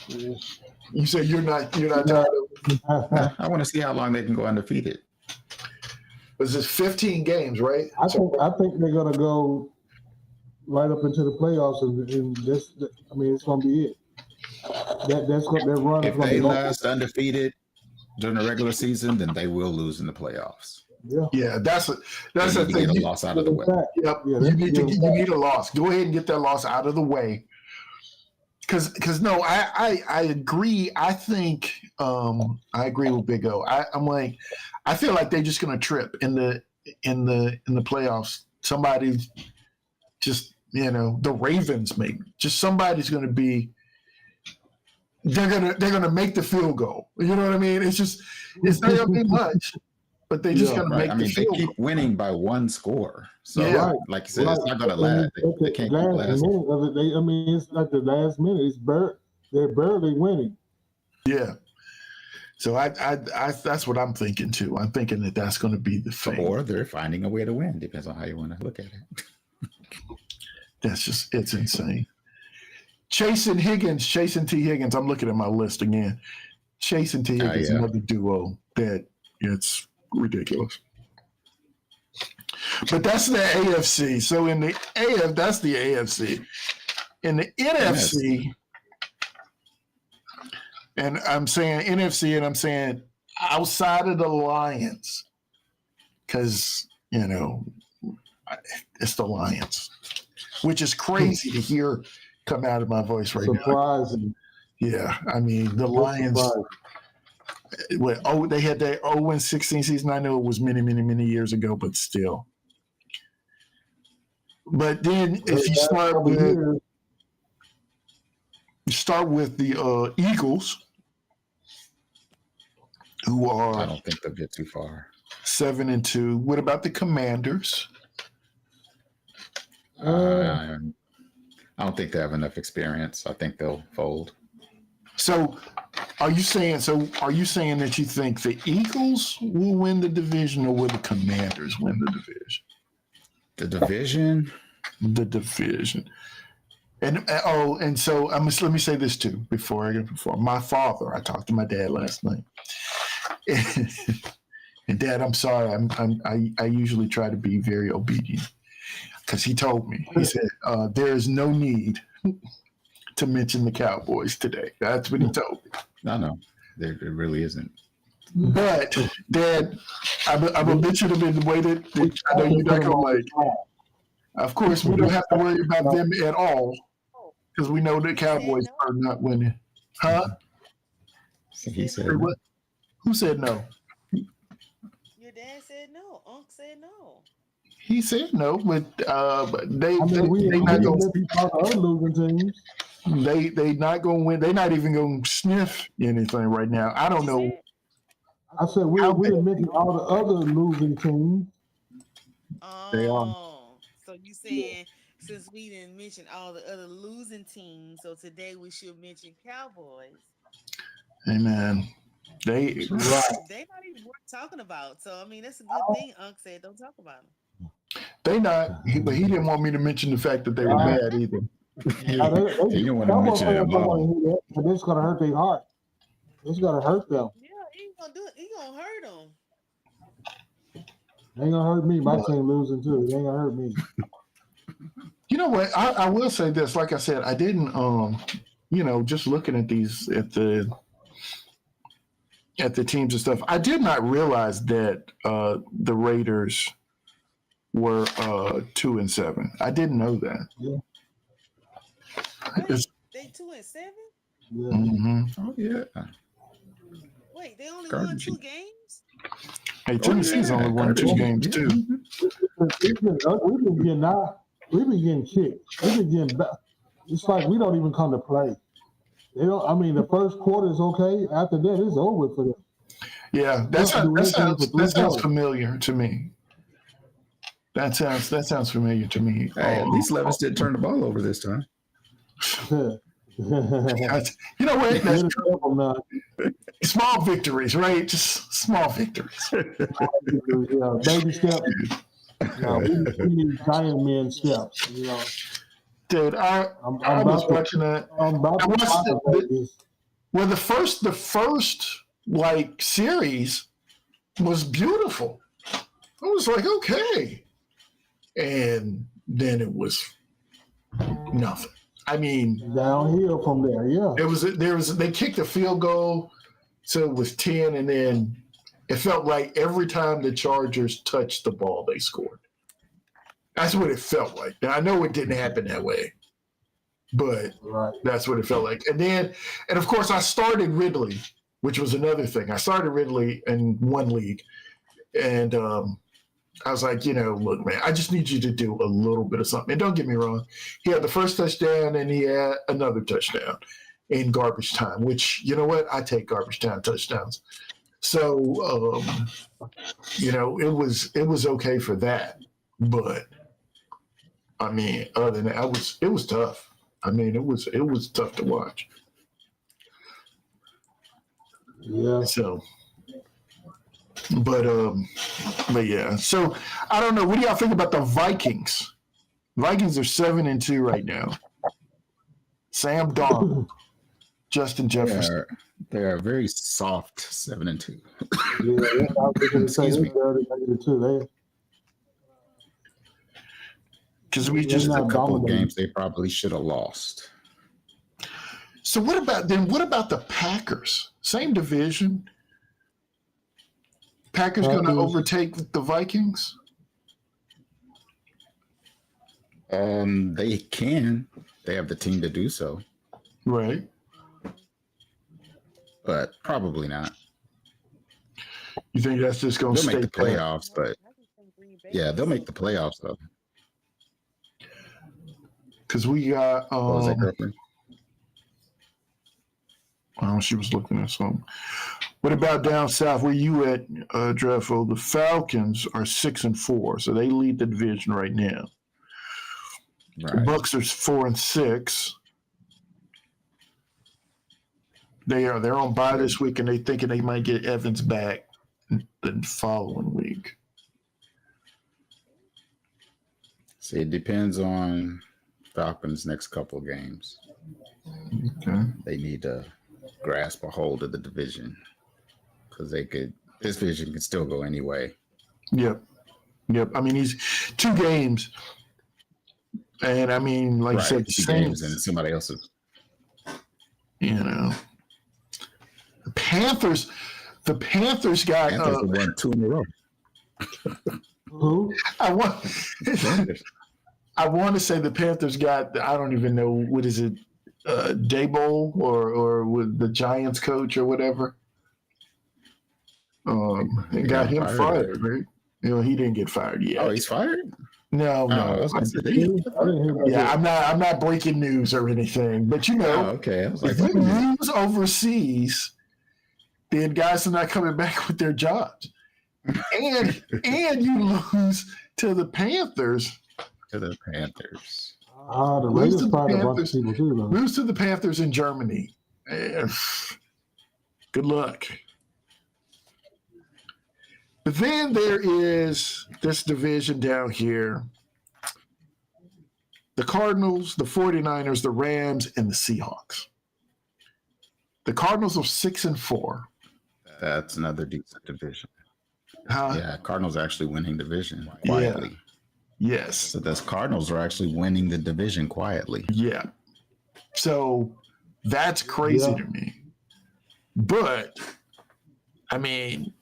Yeah. You say you're not tired of them. I want to see how long they can go undefeated. Was this 15 games, right? I think they're gonna go right up into the playoffs, and this. I mean, it's gonna be it. That's what their run is. If they last undefeated during the regular season, then they will lose in the playoffs. Yeah, that's the thing. Get a loss out of the way. Yep, you need a loss. Go ahead and get that loss out of the way. Because no, I agree. I think I agree with Big O. I feel like they're just going to trip in the playoffs. Somebody just the Ravens maybe just somebody's going to be. They're gonna make the field goal. You know what I mean? It's not gonna be much, but they just gonna make the field goal. They keep winning by one score. So like you said, it's not gonna last. They can't keep lasting. It's like the last minute. They're barely winning. Yeah. So I that's what I'm thinking too. I'm thinking that's going to be the thing. Or they're finding a way to win. Depends on how you want to look at it. It's insane. Chase T. Higgins. I'm looking at my list again. Chase and T. Higgins, another duo that it's ridiculous. But that's the AFC. So in the that's the AFC. In the NFC, and I'm saying NFC, and I'm saying outside of the Lions, because it's the Lions, which is crazy to hear come out of my voice right Surprising. now. Yeah, I mean the Lions. They had their 0-16 season. I know it was many, many, many years ago, but still. But then if you start with the Eagles, who are I don't think they'll get too far. 7-2. What about the Commanders? I don't think they have enough experience. I think they'll fold. So are you saying that you think the Eagles will win the division, or will the Commanders win the division? The division? The division. And so let me say this too before my father. I talked to my dad last night, and Dad, I'm sorry. I usually try to be very obedient, because he told me. He said there is no need to mention the Cowboys today. That's what he told me. No, there really isn't. But Dad, I'm gonna mention them in the way that I know you're not gonna like. Of course, we don't have to worry about them at all Oh, because we know the you said Cowboys no. are not winning. Huh? You He said said Say no. no. what? Who said no? Your dad said no. Unc said no. He said no, but they I they mean, they we not didn't gonna mention all the other losing teams. they not gonna win. They not even gonna sniff anything right now. I What don't you know said? I said how we bad didn't mention all the other losing teams. they are. Oh, so you saying since we didn't mention all the other losing teams, so today we should mention Cowboys. Hey man, they Right. They not even worth talking about. So I mean, that's a good thing. Unc said don't talk about they not. But he didn't want me to mention the fact that they were Nah, bad either. nah, He- He didn't want to Cowboy mention it fans at don't want to all. hear that, but it's gonna hurt their heart. It's gonna hurt them. them. Yeah, he ain't gonna do it. He gonna hurt them. It ain't gonna hurt me. My but team losing too. It ain't gonna hurt me. you know what? I will say this. Like I said, I didn't. Just looking at these at the teams and stuff, I did not realize that the Raiders were 2-7. I didn't know that. Yeah, It's, Wait, they 2-7? yeah. mhm. Oh yeah. Wait, they only won Garbage. 2 games? Hey, Oh Tennessee's only yeah. won two Garbage. games Yeah. too. We've been getting out. We've been getting kicked. We've been getting back. It's like we don't even come to play. They don't. I mean, the first quarter is okay. After that, it's over for them. Yeah, They don't do anything for that three sounds quarters. familiar to me. That sounds familiar to me. Hey, at least Levis didn't turn the ball over this time. You know what? That's Get a couple now. small victories, right? Just small victories. Yeah, baby steps. No, we need giant man steps. Dude, I'm I was about to watching that. I'm about I to watched motivate this. well, the first like series was beautiful. I was like, okay, and then it was nothing. I mean, Downhill from there. Yeah. they kicked a field goal, so it was 10, and then it felt like every time the Chargers touched the ball, they scored. That's what it felt like. Now I know it didn't happen that way, but Right. that's what it felt like. And of course, I started Ridley, which was another thing. I started Ridley in one league, and I was like, look, man, I just need you to do a little bit of something. And don't get me wrong, he had the first touchdown and he had another touchdown in garbage time, which, you know what? I take garbage time touchdowns. So, it was okay for that. But I mean, other than that, it was tough. I mean, it was tough to watch. Yeah. So, but yeah. So I don't know. What do y'all think about the Vikings? Vikings are 7-2 right now. Sam Darnold, Justin Jefferson. They are very soft 7-2. Yeah. I was going to say Excuse me. too. Because we They're just Just a not couple of dominating. games they probably should have lost. so what about the Packers? Same division. Packers going to Packers. overtake the Vikings? They can. They have the team to do so, Right. but probably not. You think that's just going to They'll stay make the pat? playoffs, but I just think Green Bay yeah, is they'll make so the playoffs though. Because we got What was that, girlfriend? oh, she was looking at something. What about down south? Where you at, Dreffo? The Falcons are 6-4, so they lead the division right now. The Right. Bucks are 4-6. They're on bye this week, and they thinking they might get Evans back the following week. See, it depends on Falcons' next couple of games. Okay. They need to grasp a hold of the division because this division can still go anyway. Yep. I mean, he's 2 games, and I mean, like Right, you said, the 2 games and Saints. somebody else's. The Panthers. The Panthers got. Panthers have won 2 in a row. Who? I want. Panthers. I want to say the Panthers got, I don't even know, what is it, Daboll or with the Giants coach or whatever. And got him fired, right? He didn't get fired yet. Oh, he's fired? No. I was gonna say, I didn't hear about Yeah, that. I'm not breaking news or anything, but okay. I was like, if you lose overseas, then guys are not coming back with their jobs, and you lose to the Panthers. To the Panthers. The Raiders fired a bunch of people too, though. Lose to the Panthers in Germany. Good luck. But then there is this division down here. The Cardinals, the 49ers, the Rams, and the Seahawks. The Cardinals are 6-4. That's another decent division. Huh? Yeah, Cardinals are actually winning division quietly. Yes. So the Cardinals are actually winning the division quietly. Yeah. So that's crazy to me. But I mean,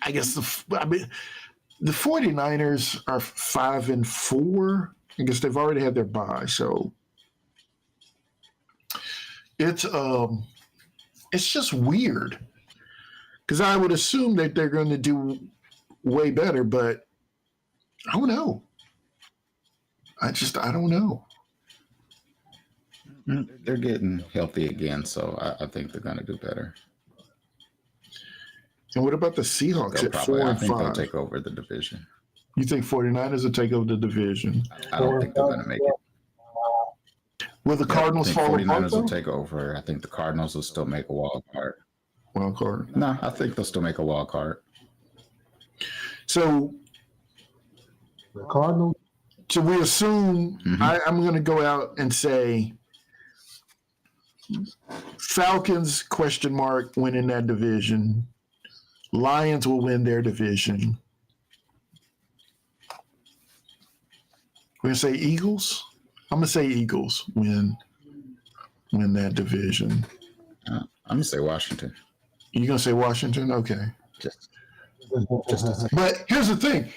I guess the 49ers are 5-4. I guess they've already had their bye, so it's just weird because I would assume that they're going to do way better, but I don't know. I don't know. They're getting healthy again, so I think they're going to do better. And what about the Seahawks at 4-5? I think they'll take over the division. You think 49ers will take over the division? I don't think they're going to make it. Will the Cardinals fall apart? 49ers will take over. I think the Cardinals will still make a wild card. Wild card? No, I think they'll still make a wild card. So The Cardinals. So we assume I'm going to go out and say Falcons ? Winning that division. Lions will win their division. We're going to say Eagles. I'm going to say Eagles win that division. I'm going to say Washington. You're going to say Washington? Okay. Just But here's the thing.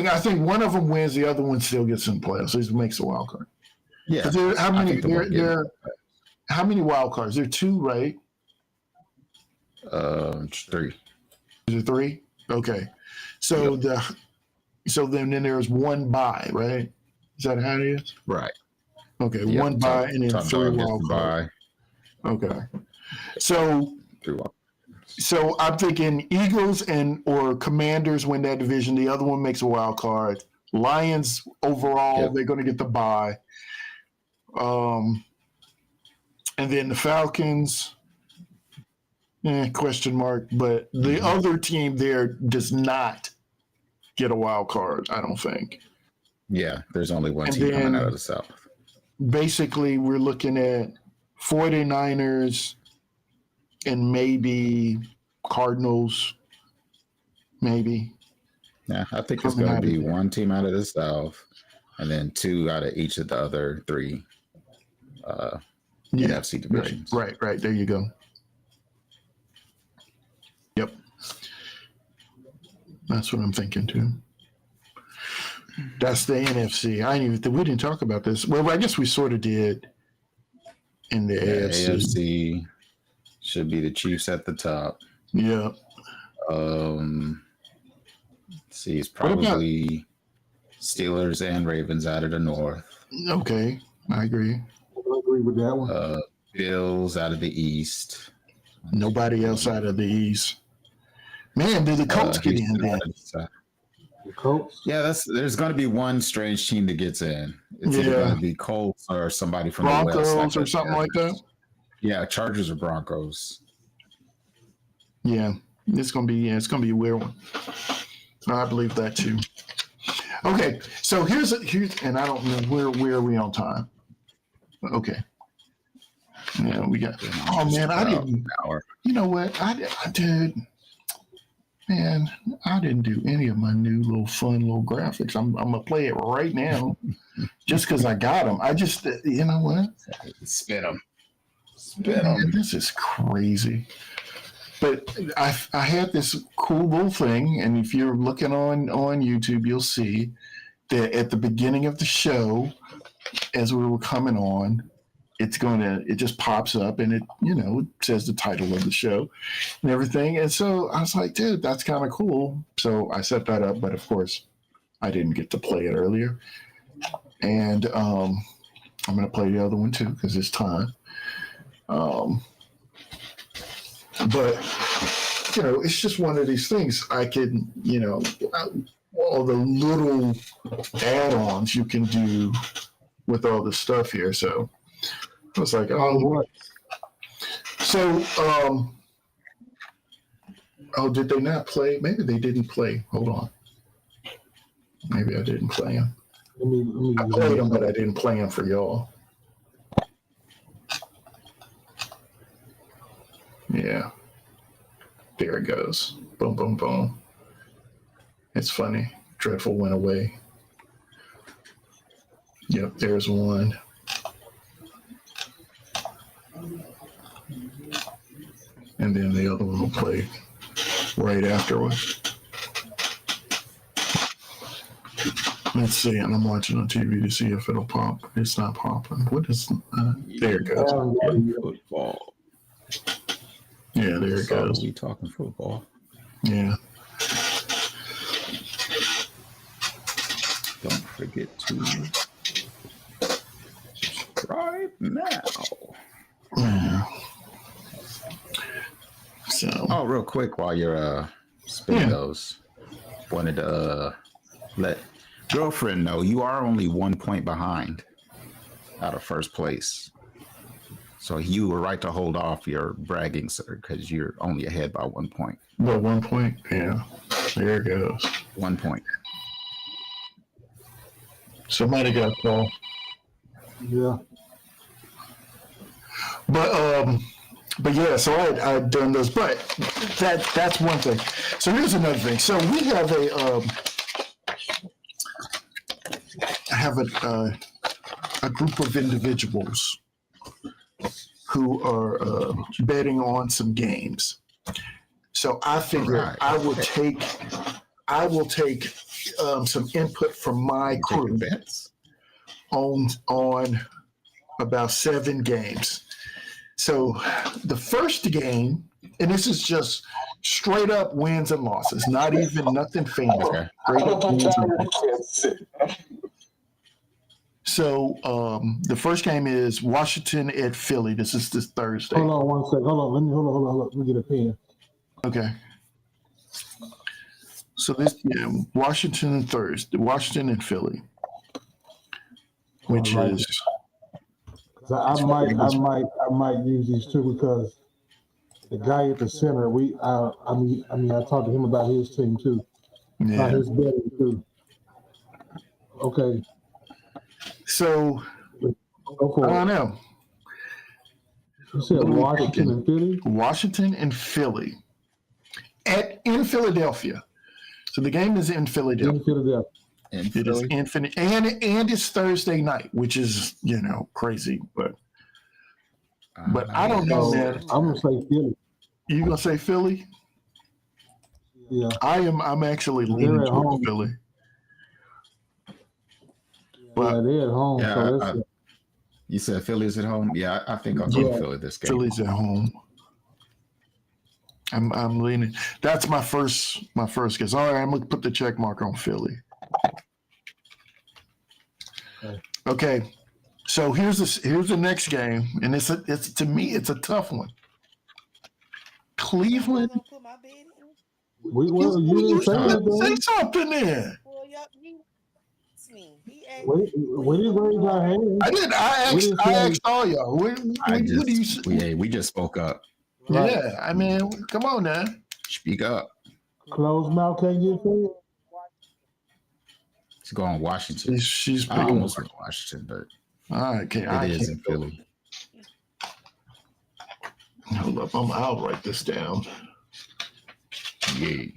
I think one of them wins, the other one still gets in playoffs. So he makes a wild card. Yeah. How many wild cards? There are 2, right? 3. Is it 3? Okay. So then there's 1 bye, right? Is that how it is? Right. Okay, 1 bye and then 3 wild cards. Okay. So 3 wild. So I'm thinking Eagles or Commanders win that division. The other one makes a wild card. Lions overall, they're going to get the bye. And then the Falcons, question mark. But the other team there does not get a wild card, I don't think. Yeah, there's only one team coming out of the South. Basically, we're looking at 49ers and maybe Cardinals, maybe. Yeah, I think it's going to be one team out of the South and then 2 out of each of the other 3 NFC divisions. Right. There you go. Yep. That's what I'm thinking too. That's the NFC. We didn't talk about this. Well, I guess we sort of did in the AFC. AFC should be the Chiefs at the top. Yeah. See, it's probably Steelers and Ravens out of the North. Okay, I agree. I agree with that one. Bills out of the East. Nobody else out of the East. Man, did the Colts get in there? The Colts? Yeah, there's going to be one strange team that gets in. It's either going to be Colts or somebody from Broncos the West. Broncos or something like that? Yeah, Chargers or Broncos. Yeah, it's gonna be a weird one. I believe that too. Okay, so here's and I don't know where are we on time? Okay. Yeah, we got. Oh man, I didn't. You know what? I did. Man, I didn't do any of my new fun little graphics. I'm gonna play it right now, just because I got them. I just, you know what? Spin them. Man, this is crazy. But I had this cool little thing, and if you're looking on YouTube, you'll see that at the beginning of the show, as we were coming on, it just pops up and it says the title of the show and everything. And so I was like, dude, that's kind of cool. So I set that up, but of course I didn't get to play it earlier. And I'm going to play the other one too because it's time. But it's just one of these things. I can, all the little add-ons you can do with all the stuff here. So I was like, oh, so, did they not play? Maybe they didn't play. Hold on. Maybe I didn't play them. I played them, but I didn't play them for y'all. Yeah. There it goes. Boom, boom, boom. It's funny. Dreadful went away. Yep, there's one. And then the other one will play right afterwards. Let's see, and I'm watching on TV to see if it'll pop. It's not popping. What is? There it goes. Football. Yeah, there it goes. We talking football. Yeah. Don't forget to subscribe now. Yeah. So. Oh, real quick, while you're spinning those, wanted to let girlfriend know you are only 1 point behind out of first place. So you were right to hold off your bragging, sir, because you're only ahead by 1 point. Well, 1 point, yeah. There it goes. 1 point. Somebody got a call. Yeah. But yeah, so I'd done those, but that's one thing. So here's another thing. So we have a group of individuals who are betting on some games. So I figure I will take some input from my crew on about 7 games. So the first game, and this is just straight up wins and losses, not even nothing fancy. Okay. Straight up wins and losses. So the first game is Washington at Philly. This is this Thursday. Hold on 1 second. Hold on. Let me get a pen. Okay. So this Washington and Philly, which is. So I might use these too because the guy at the center. I talked to him about his team too. Yeah. His betting too. Okay. So I don't know. You said Washington and Philly? Washington and Philly. In Philadelphia. So the game is in Philadelphia. In Philadelphia. It is infinite, and it's Thursday night, which is crazy, but I don't know, man. I'm gonna say Philly. You gonna say Philly? Yeah. I'm actually leaning towards Philly. But they're at home. Yeah, so you said Philly's at home? Yeah, I think I'll go Philly this game. Philly's at home. I'm leaning. That's my first guess. All right, I'm gonna put the check mark on Philly. Okay, so here's the next game, and it's to me it's a tough one. Cleveland. you say something then. Well, you me. We didn't raise our hands. I asked all y'all. What do you say? We just spoke up. Right. Yeah, I mean, come on now. Speak up. Closed mouth can't get fed. She's going Washington. She's I almost went Washington, but it is in Philly. Hold up, I'll write this down. Yay.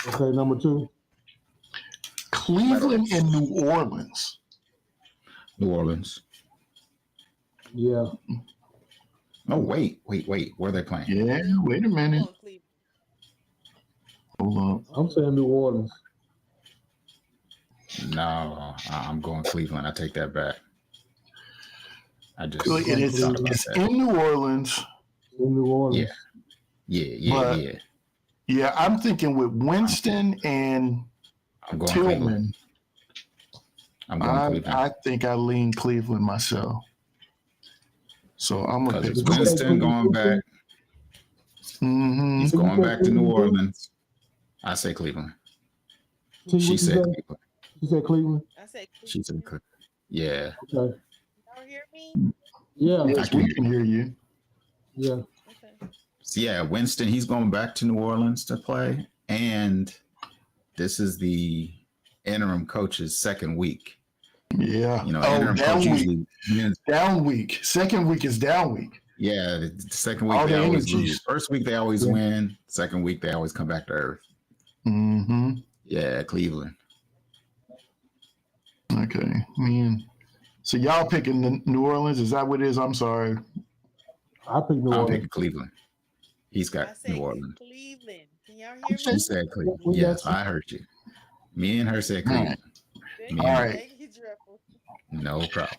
Okay, number 2. Cleveland and New Orleans. New Orleans. Yeah. Oh, wait. Where are they playing? Yeah, wait a minute. Hold up. I'm saying New Orleans. No, I'm going Cleveland. I take that back. I just It's thought about it's that. in New Orleans, In New Orleans. but Yeah. yeah, I'm thinking with Winston and I'm going Cleveland. Tillman. I'm going Cleveland. I think I lean Cleveland myself. So I'm gonna pick Because Winston going back. Mm-hmm. He's going back to New Orleans. I say Cleveland. She said Cleveland. You said Cleveland? I said Cleveland. She said Cleveland. Yeah. Okay. Y'all hear me? Yeah. Yes, we can hear you. Yeah. Okay. So yeah, Winston, he's going back to New Orleans to play. And this is the interim coach's second week. Yeah. You know, interim coach usually wins. Down week. Second week is down week. Yeah, the second week All they the always energies. lose. First week they always win. Second week they always come back to earth. Mm-hmm. Yeah, Cleveland. Okay. Man. So y'all picking the New Orleans? Is that what it is? I'm sorry. I pick New I'm Orleans. picking Cleveland. He's I got said New Orleans. Cleveland. Can y'all hear She me? said Cleveland. We Yes, got you. I heard you. Me and her said Cleveland. All right. Thank you, Dreadful. No problem.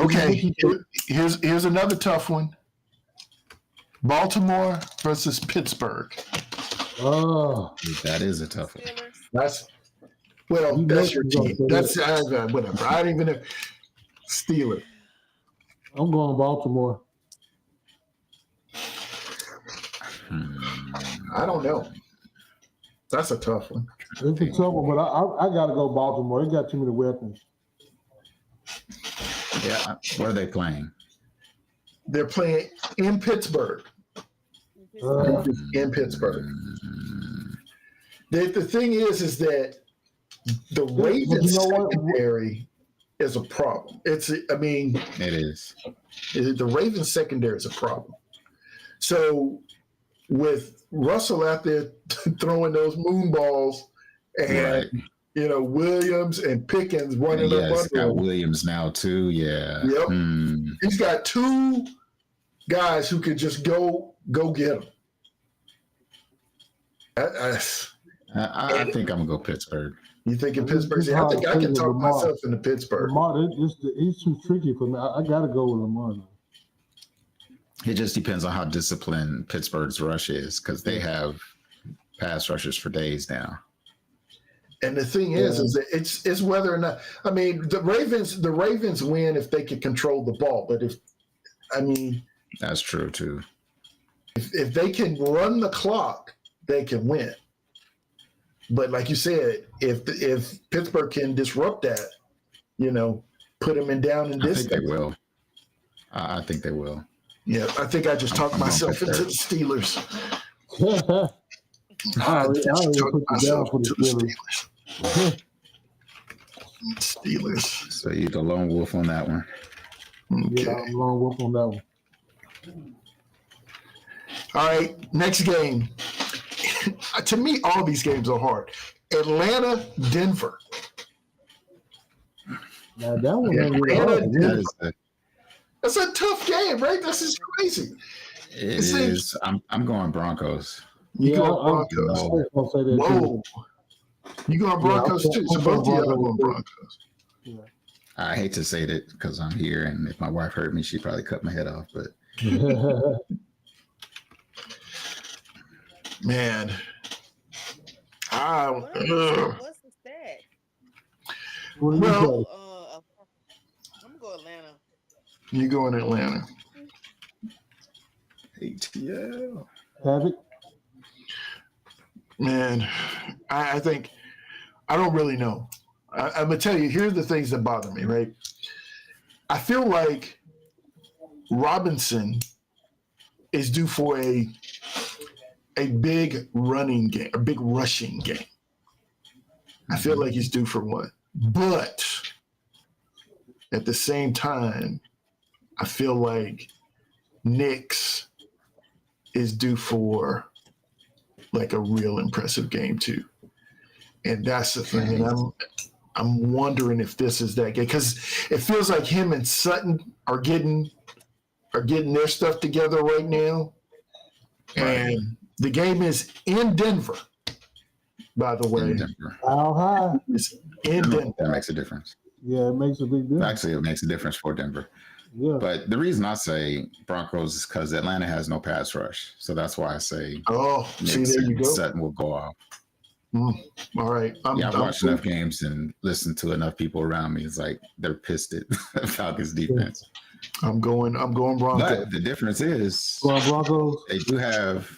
Okay. Here's another tough one. Baltimore versus Pittsburgh. Oh, That is a tough one. Steelers. That's You that's know your you're gonna team. say That's whatever. I didn't even steal it. I'm going Baltimore. I don't know. That's a tough one. It's a tough one, but I got to go Baltimore. They got too many weapons. Yeah, what are they playing? They're playing in Pittsburgh. In Pittsburgh. The thing is that the Ravens secondary is a problem. It is. The Ravens secondary is a problem. So with Russell out there throwing those moon balls and Williams and Pickens running up Yes, under got him. Williams now too. Yeah. Yep. He's got two guys who could just go get him. I think I'm gonna go Pittsburgh. You think in Pittsburgh? I think I can talk myself into Pittsburgh. Lamar, he's too tricky for me. I got to go with Lamar. It just depends on how disciplined Pittsburgh's rush is, because they have pass rushers for days now. And the thing is that it's whether or not. I mean, the Ravens win if they can control the ball, but that's true too. If they can run the clock, they can win. But like you said, if Pittsburgh can disrupt that, put them down in this. I think they will. I think they will. Yeah, I think I just talked myself into the Steelers. I already put you down for the Steelers. Steelers. So you're the lone wolf on that one. Okay. Yeah, I'm lone wolf on that one. All right, next game. To me, all these games are hard. Atlanta, Denver. Now that one really hard. That's a tough game, right? This is crazy. It is. I'm going Broncos. You going Broncos? Whoa. You going Broncos too? So both of y'all are going Broncos. Yeah. I hate to say that because I'm here, and if my wife heard me, she'd probably cut my head off. But man, What's the stat? Well, I'm going Atlanta. You going Atlanta? ATL. Have it? Man, I think I don't really know. I'm gonna tell you. Here's the things that bother me. Right, I feel like Robinson is due for a big running game, a big rushing game. I feel like he's due for one, but at the same time, I feel like Knicks is due for like a real impressive game too. And that's the thing. And I'm wondering if this is that game, because it feels like him and Sutton are getting their stuff together right now. Right. And the game is in Denver, by the way. How high? It's in Denver. That makes a difference. Yeah, it makes a big difference. Actually, it makes a difference for Denver. Yeah. But the reason I say Broncos is because Atlanta has no pass rush. So that's why I say Oh, see, there you go. Sutton will go off. All right. I've watched enough games and listened to enough people around me. It's like they're pissed at Falcons defense. I'm going Broncos. But the difference is Broncos. they do have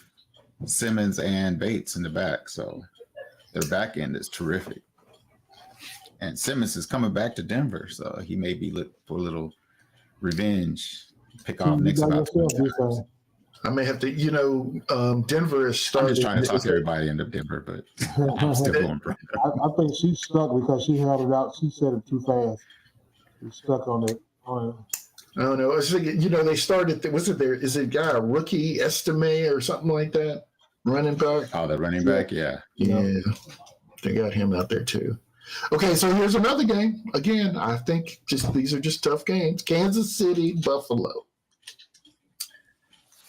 Simmons and Bates in the back. So their back end is terrific. And Simmons is coming back to Denver. So he may be looking for a little revenge. Pick off Nick's about 20 times. I may have to, Denver is starting. I'm just trying to talk everybody into Denver, but I'm still going Broncos. I think she's stuck because she held it out. She said it too fast. She's stuck on it. I don't know. I was thinking, they started. Was it there? Is it a rookie Estime or something like that? Running back. Oh, the running back, yeah. They got him out there too. Okay, so here's another game. Again, I think these are just tough games. Kansas City, Buffalo.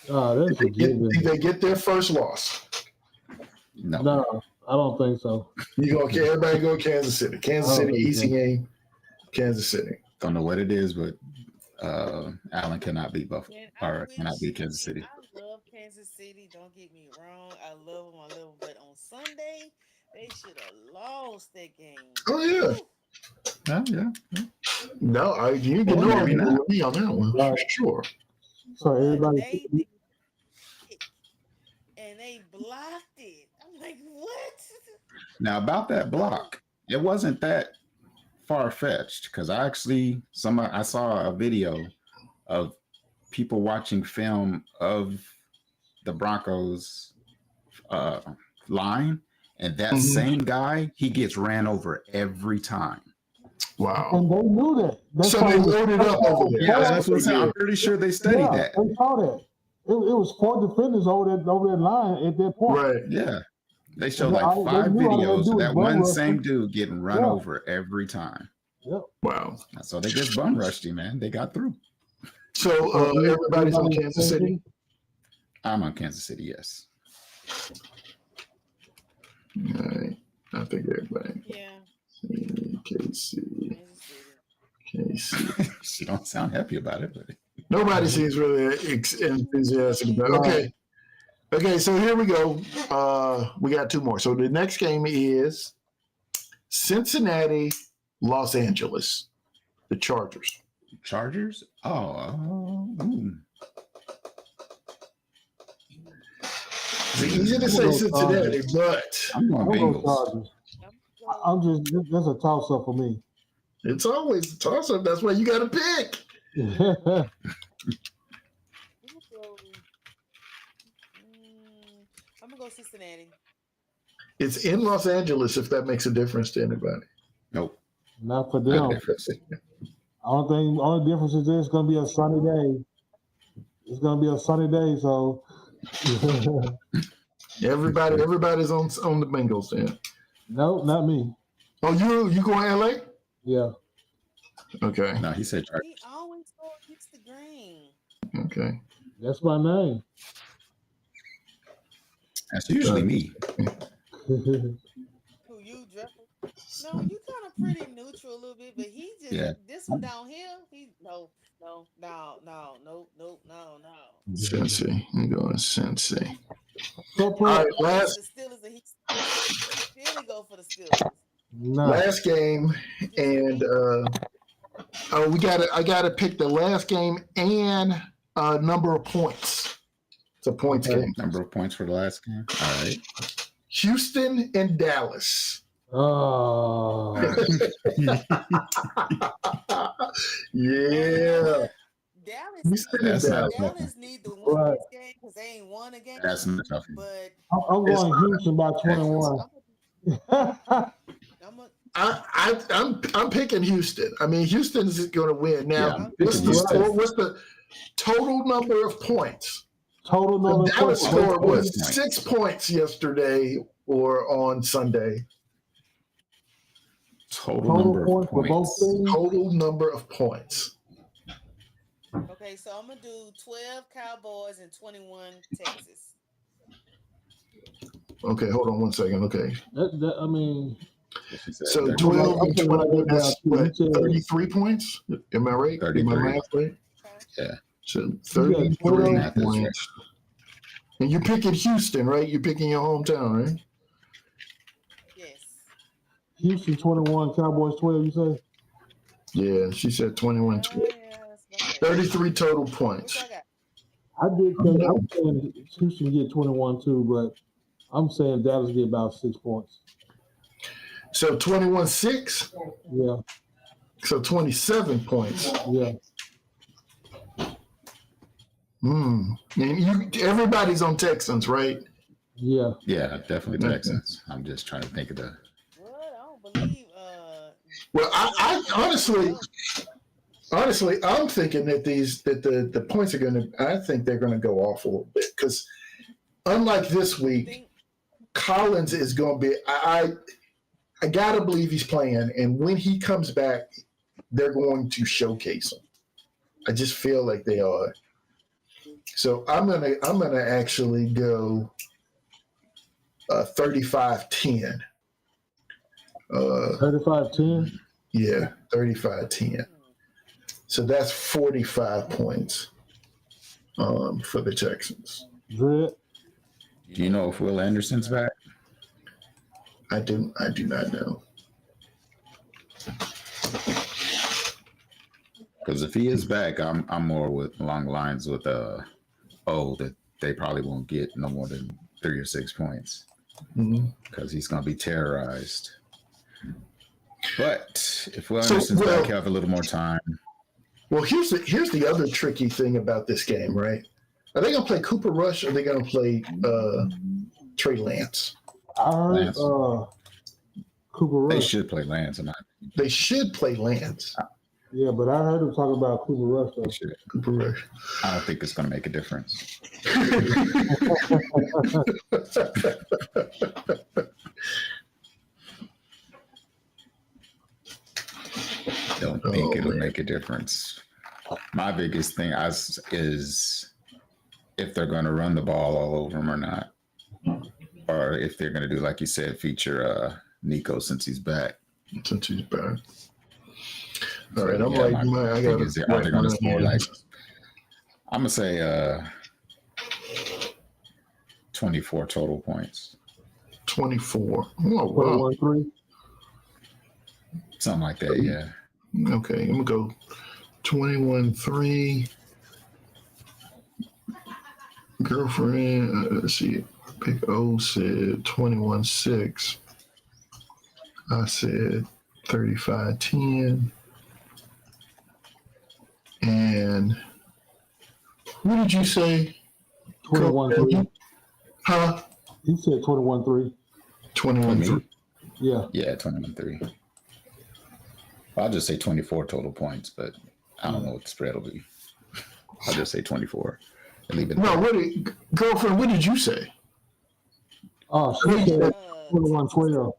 Did they get their first loss? No, I don't think so. Everybody go Kansas City. Kansas City, easy game. Kansas City. Don't know what it is, but Allen cannot beat Buffalo or cannot beat Kansas City. I love Kansas City. Don't get me wrong. I love them. But on Sunday, they should have lost that game. Oh yeah. Yeah. No, you can know me on that one for sure. So everybody. And they blocked it. I'm like, what? Now about that block, it wasn't that far-fetched because I saw a video of people watching film of the Broncos line, and that same guy, he gets ran over every time. Wow. And they knew that. So they loaded up over there. Yeah, that's what I'm pretty sure they studied that. They saw that. It was 4 defenders over that line at that point. Right. Yeah. They showed like 5 videos of that one same dude getting run over every time. Yep. Wow. So they just bum rushed him, man. They got through. So everybody's on Kansas City? I'm on Kansas City, yes. All right. I think everybody. Yeah. KC. She don't sound happy about it, but nobody seems really enthusiastic about it. Okay, so here we go. We got 2 more. So the next game is Cincinnati, Los Angeles, the Chargers. Chargers? It's easy to say Cincinnati, but I'm going Bengals. That's a toss-up for me. It's always a toss-up. That's why you got to pick. I'm going to go Cincinnati. It's in Los Angeles, if that makes a difference to anybody. Nope. Not for them. Only difference is it's going to be a sunny day. It's going to be a sunny day, so everybody's on the Bengals then. No, not me. Oh, you going LA? Yeah. Okay. No, he said Chargers. He always goes against the grain. Okay. That's my name. That's usually me. Who you, Jeffrey? No, you kind of pretty neutral a little bit, but he just this one down here. He no. Cincy, I'm going Cincy. All right, last. The Steelers, and he still go for the Steelers. No. Last game, and I gotta pick the last game and number of points. It's a points game. Number of points for the last game. All right. Houston and Dallas. Oh. Yeah. Dallas need to win this game because they ain't won a game. That's not tough. But I'm going Houston by 21. I'm picking Houston. I mean, Houston's going to win. Now, what's the total number of points? Total number of Dallas points. scored was 6 points yesterday or on Sunday. Total number of points. Total number of points. Okay, so I'm gonna do 12 Cowboys and 21 Texas. Okay, hold on one second. Okay. She said So 30. 12 I'm and gonna write 21, that down that's too. what, You said 33 points? Am I right? Am my 33. math right? Yeah. So you said 33 12. Math is right. points. And you're picking Houston, right? You're picking your hometown, right? Yes. Houston 21, Cowboys 12. You say? Yeah, she said 21 12. Yeah, that's about that. 33 total What points. y'all got? I did think I was saying Houston get 21 too, but I'm saying Dallas get about 6 points. So 21-6. Yeah, So 27 points. yeah. And everybody's on Texans, right? Yeah. Yeah, definitely Okay. Texans. I'm just trying to think of the. What? I don't believe. Well, I honestly, I'm thinking that the points are going to. I think they're going to go off a little bit because unlike this week, Collins is going to be. I gotta believe he's playing, and when he comes back, they're going to showcase him. I just feel like they are. So I'm gonna actually go 35-10. 35-10. Yeah, 35-10. So that's 45 points for the Texans. Dread. Do you know if Will Anderson's back? I do not know. Because if he is back, I'm more along the lines with that they probably won't get no more than 3 or 6 points because he's going to be terrorized. But if Will Anderson's back, he'll have a little more time. Well, here's the other tricky thing about this game, right? Are they going to play Cooper Rush or are they going to play Trey Lance? I heard Cooper Rush. They should play Lance. They should play Lance. Yeah, but I heard him talk about Cooper Rush though. Cooper Rush. I don't think it's going to make a difference. Don't think it'll make a difference. My biggest thing is if they're going to run the ball all over him or not, or if they're going to do, like you said, feature Nico since he's back. All right, I'm like, I got to. Are they going to score like? I'm gonna say 24 total points. 24. Oh, wow. 21-3. Something like that, yeah. Okay, I'm gonna go 21-3. Girlfriend, let's see. Pick O said 21-6. I said 35-10. And what did you say? 21-3. Huh? He said 21-3. 21-3. Yeah. Yeah, 21-3. I'll just say 24 total points, but I don't know what the spread will be. I'll just say 24 and leave it. No, girlfriend, what did you say? Oh, she said 21-12.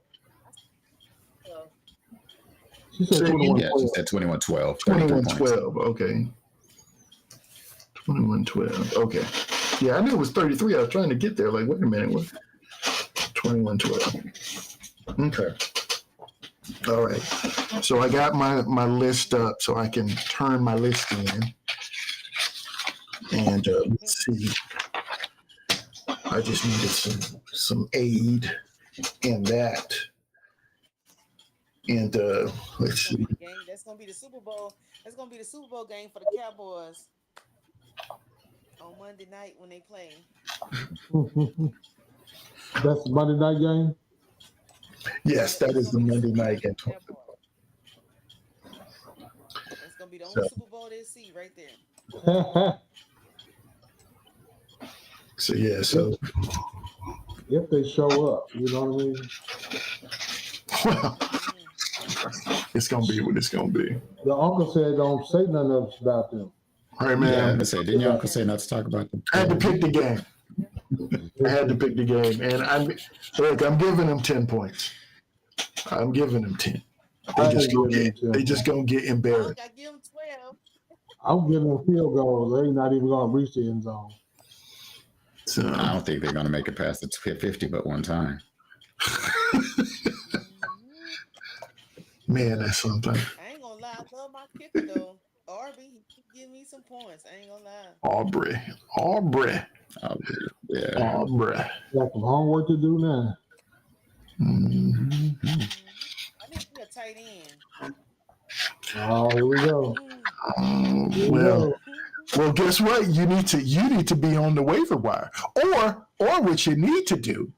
She said 21-12. Yeah, she said 21-12. 21-12. Okay. 21-12. Okay. Yeah, I knew it was 33. I was trying to get there. Like, wait a minute. What? 21-12. Okay. All right. So I got my list up so I can turn my list in. And let's see. I just needed some aid in that. And let's see. That's gonna be the Super Bowl. That's gonna be the Super Bowl game for the Cowboys on Monday night when they play. That's the Monday night game? Yes, that is the Monday night game. That's gonna be the only Super Bowl they see right there. So yeah, so if they show up, you know what I mean? well, it's gonna be what it's gonna be. The uncle said don't say nothing else about them. All right, man. Didn't your uncle say not to talk about them? I had to pick the game. And I'm giving them 10 points. I'm giving them 10. They just gonna get embarrassed. I give them 12. I'm giving them field goals. They're not even gonna reach the end zone. So I don't think they're gonna make it past the 50, but one time. Man, that's something. I ain't gonna lie, I love my kicker though. Arby, he keep giving me some points. I ain't gonna lie. Aubrey. Oh, yeah. Aubrey. Got some homework to do now. Mm-hmm. I need to be a tight end. Oh, here we go. Here we Well, go. well, guess what? You need to be on the waiver wire, or what you need to do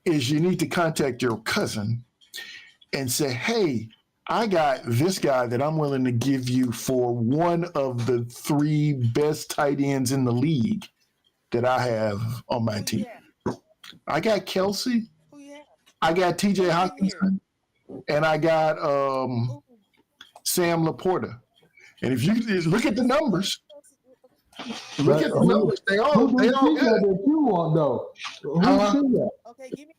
is you need to contact your cousin and say, "Hey, I got this guy that I'm willing to give you for one of the 3 best tight ends in the league that I have on my team. I got Kelsey, I got TJ Hawkinson, and I got Sam Laporta. And if you look at the numbers, they all Who good. that you want though? Who's that? Okay, give me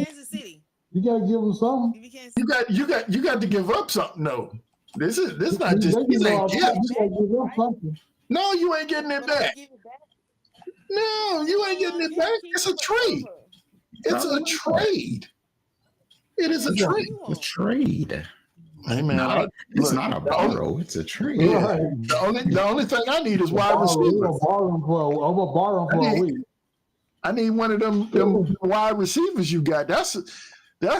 Kansas City. You gotta give them something. You got to give up something. No, this not just you ain't gotta give up something. No, you ain't getting it back. No, you ain't getting it back. It's a trade. It's a trade. It is a trade. A trade. Hey man, it's not a borrow. It's a trade. Yeah. The only thing I need is wide receivers. I'm gonna borrow for a week. I need one of them wide receivers you got. That's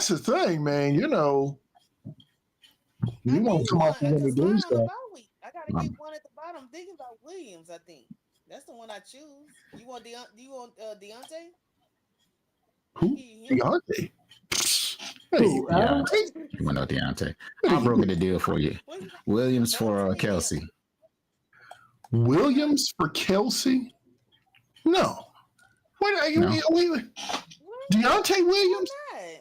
the thing, man. You know, you want to come off and win the game stuff. I gotta get one at the bottom. I'm thinking about Williams. I think that's the one I choose. You want Deontay? Who? Deontay? Hey, yeah. You want to know Deontay? I broke the deal for you. Williams for Kelsey. Williams for Kelsey? No. Wait. Deontay Williams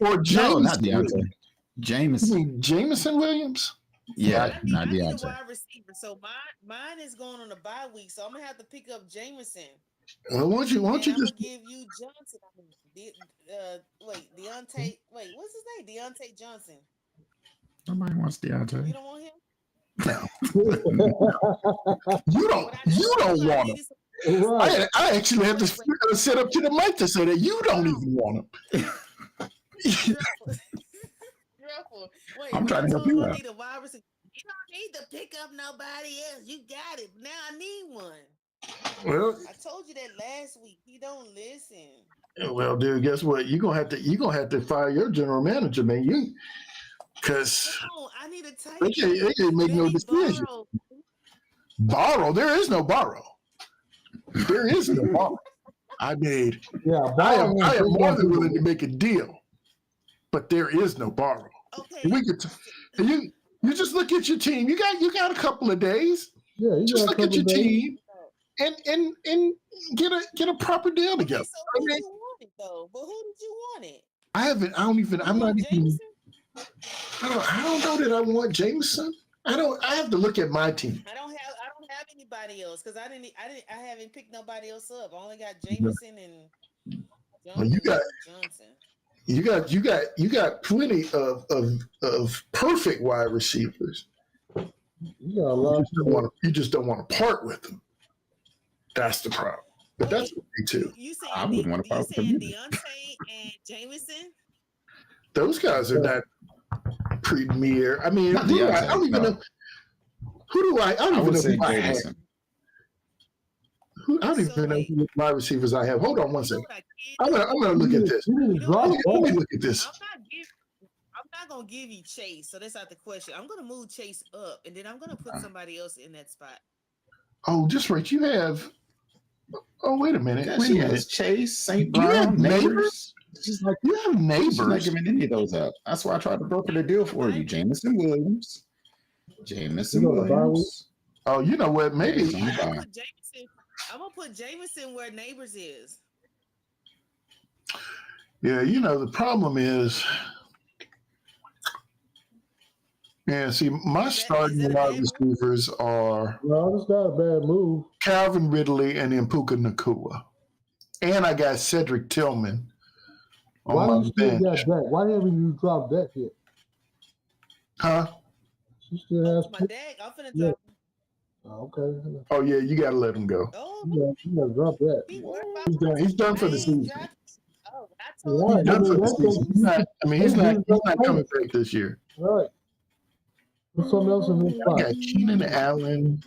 or James? No, not Deontay. Jameson. You mean Jameson Williams? Yeah, not Deontay. Deontay. Wide receiver, so mine is going on a bye week, so I'm gonna have to pick up Jameson. Well, why don't you just give you Johnson? Deontay. Wait, what's his name? Deontay Johnson. Nobody wants Deontay. You don't want him? No. you don't want him. Right. I actually have to set up to the mic to say that you don't even want him. Wait, I'm trying to help you out. You don't need to pick up nobody else. You got it. Now I need one. Well, I told you that last week. He don't listen. Well, dude, guess what? You're gonna have to fire your general manager, man. Because I need a tight they can't make no decision. Borrow? There is no borrow. There is no borrow. I mean, I am more than willing to make a deal, but there is no borrow. Okay. You just look at your team. You got a couple of days. Yeah, just look at your team and get a proper deal together. So who did you want it though? But who did you want it? I'm not even. I don't know that I want Jameson. I have to look at my team. I don't have anybody else because I haven't picked nobody else up. I only got Jameson and Johnson. You got plenty of perfect wide receivers. You just don't want to part with them. That's the problem. But that's okay too. I wouldn't want to part with them. Deontay and Jameson? Those guys are not premier. I mean, I don't even know. Who do I? I don't even know who I have. I don't even know who my receivers I have. Hold on one second. I'm gonna look at this. Let me look at this. I'm not gonna give you Chase, so that's not the question. I'm gonna move Chase up, and then I'm gonna put somebody else in that spot. Oh, just right. You have. Oh, wait a minute. Chase, St. Brown, neighbors. You have neighbors. I'm not giving any of those up. That's why I tried to broker the deal for you. Jameson Williams. Oh, you know what? Maybe I'm gonna put Jameson where neighbors is. Yeah, the problem is. Yeah, see, my starting wide receivers are. No, it's not a bad move. Calvin Ridley and Puka Nacua, and I got Cedric Tillman. Why you still got that? Why haven't you dropped that yet? Huh? She still has my dad. I'm finna drop him. Okay. Oh yeah, you gotta let him go. Oh, you gotta drop that. He's done for the season. Oh, I Right. He's done for the that's season. He's not. I mean, he's not coming right. back this year. Right. Put something else in this I spot. got Keenan Allen.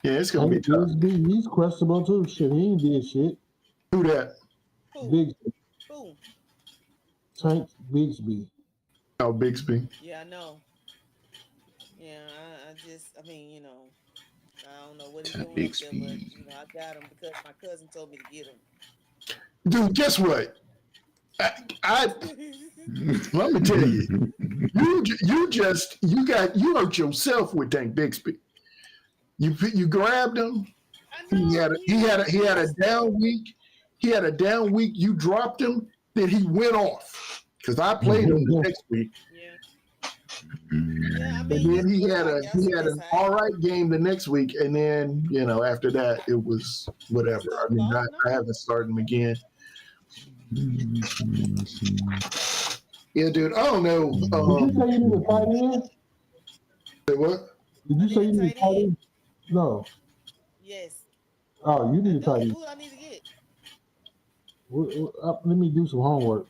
Yeah, it's gonna be tough. He's questionable too. Shit, he ain't did shit. Who that? Bigsby. Who? Tank Bigsby. Oh, Bixby. Yeah, I know. Yeah, I mean, I don't know what he's doing up there, but I got him because my cousin told me to get him. Dude, guess what? I let me tell you, you hurt yourself with Tank Bixby. You grabbed him. He had a down week. He had a down week. You dropped him. Then he went off because I played him the next week. Yeah, I And mean, then he had an all right game the next week, and then after that it was whatever. I mean, I haven't started him again. Yeah, dude. I don't know. Did you say you need a tight end? Say what? Did you say you need a tight end? No. Yes. Oh, you need a tight end. Who I need to get? Let me do some homework.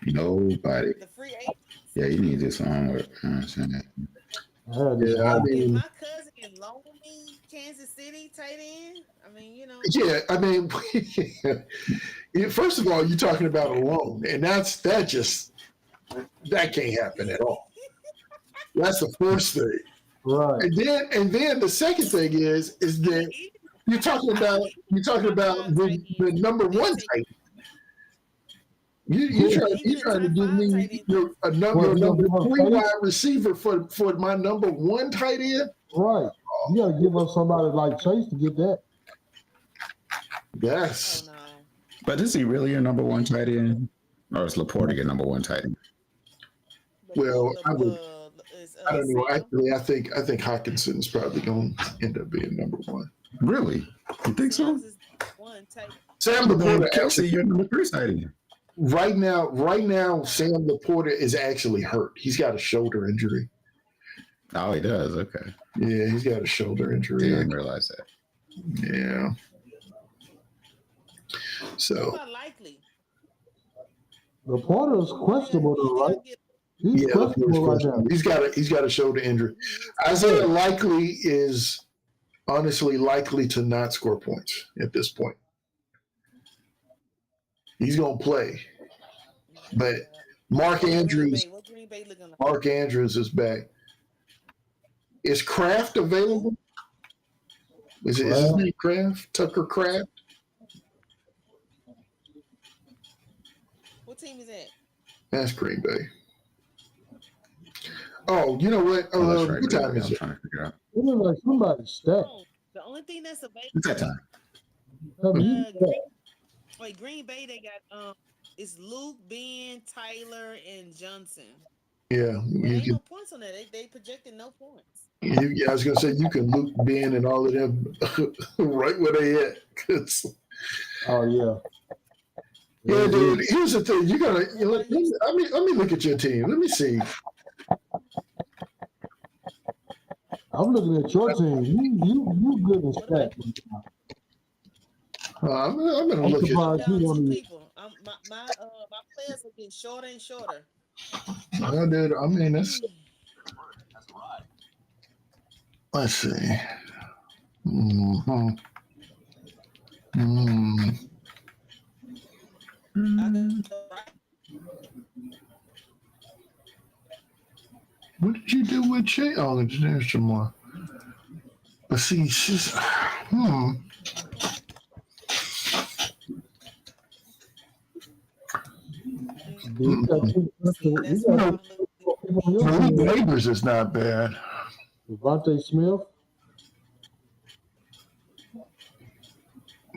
Nobody. The free agent. Yeah, you need to do some homework. I'm saying that. Yeah, I mean, if my cousin can loan me Kansas City tight end, I mean, Yeah, I mean, first of all, you're talking about a loan, and that can't happen at all. That's the first thing, right? And then the second thing is that you're talking about the number one tight end. You're trying to give me your number 3 wide receiver for my number one tight end? Right. You got to give us somebody like Chase to get that. Yes. Oh, no. But is he really your number one tight end? Or is Laporte your number one tight end? Well, I don't know. Actually, I think Hawkinson's probably going to end up being number one. Really? You think so? Sam Laporte, Kelsey, you're number 3 tight end. Right now, Sam Laporta is actually hurt. He's got a shoulder injury. Oh, he does. Okay. Yeah, he's got a shoulder injury. Didn't realize that. Yeah. So. Likely. Laporta is questionable, though, right? He's questionable right now. He's got a shoulder injury. Isaiah Likely is honestly likely to not score points at this point. He's gonna play, but Mark Andrews is back. Is Kraft available? Is his name Kraft? Tucker Kraft? What team is that? That's Green Bay. Oh, you know what? Right, what time is it? Trying to figure out. It looks like somebody's stacked. The only thing that's available. It's that time. Green Bay, they got it's Luke, Ben, Tyler, and Johnson. Yeah, ain't no points on that. They projected no points. Yeah, I was gonna say you can Luke, Ben, and all of them right where they at. Oh yeah. Yeah, dude. Here's the thing. Let me look at your team. Let me see. I'm looking at your team. You good and stacked. I'm gonna look at people. My players are getting shorter and shorter. Oh, dude, I mean that's. Let's see. Mm-hmm. What did you do with Jay? Oh, there's some more. But see, she's Neighbors is not bad. Devontae Smith.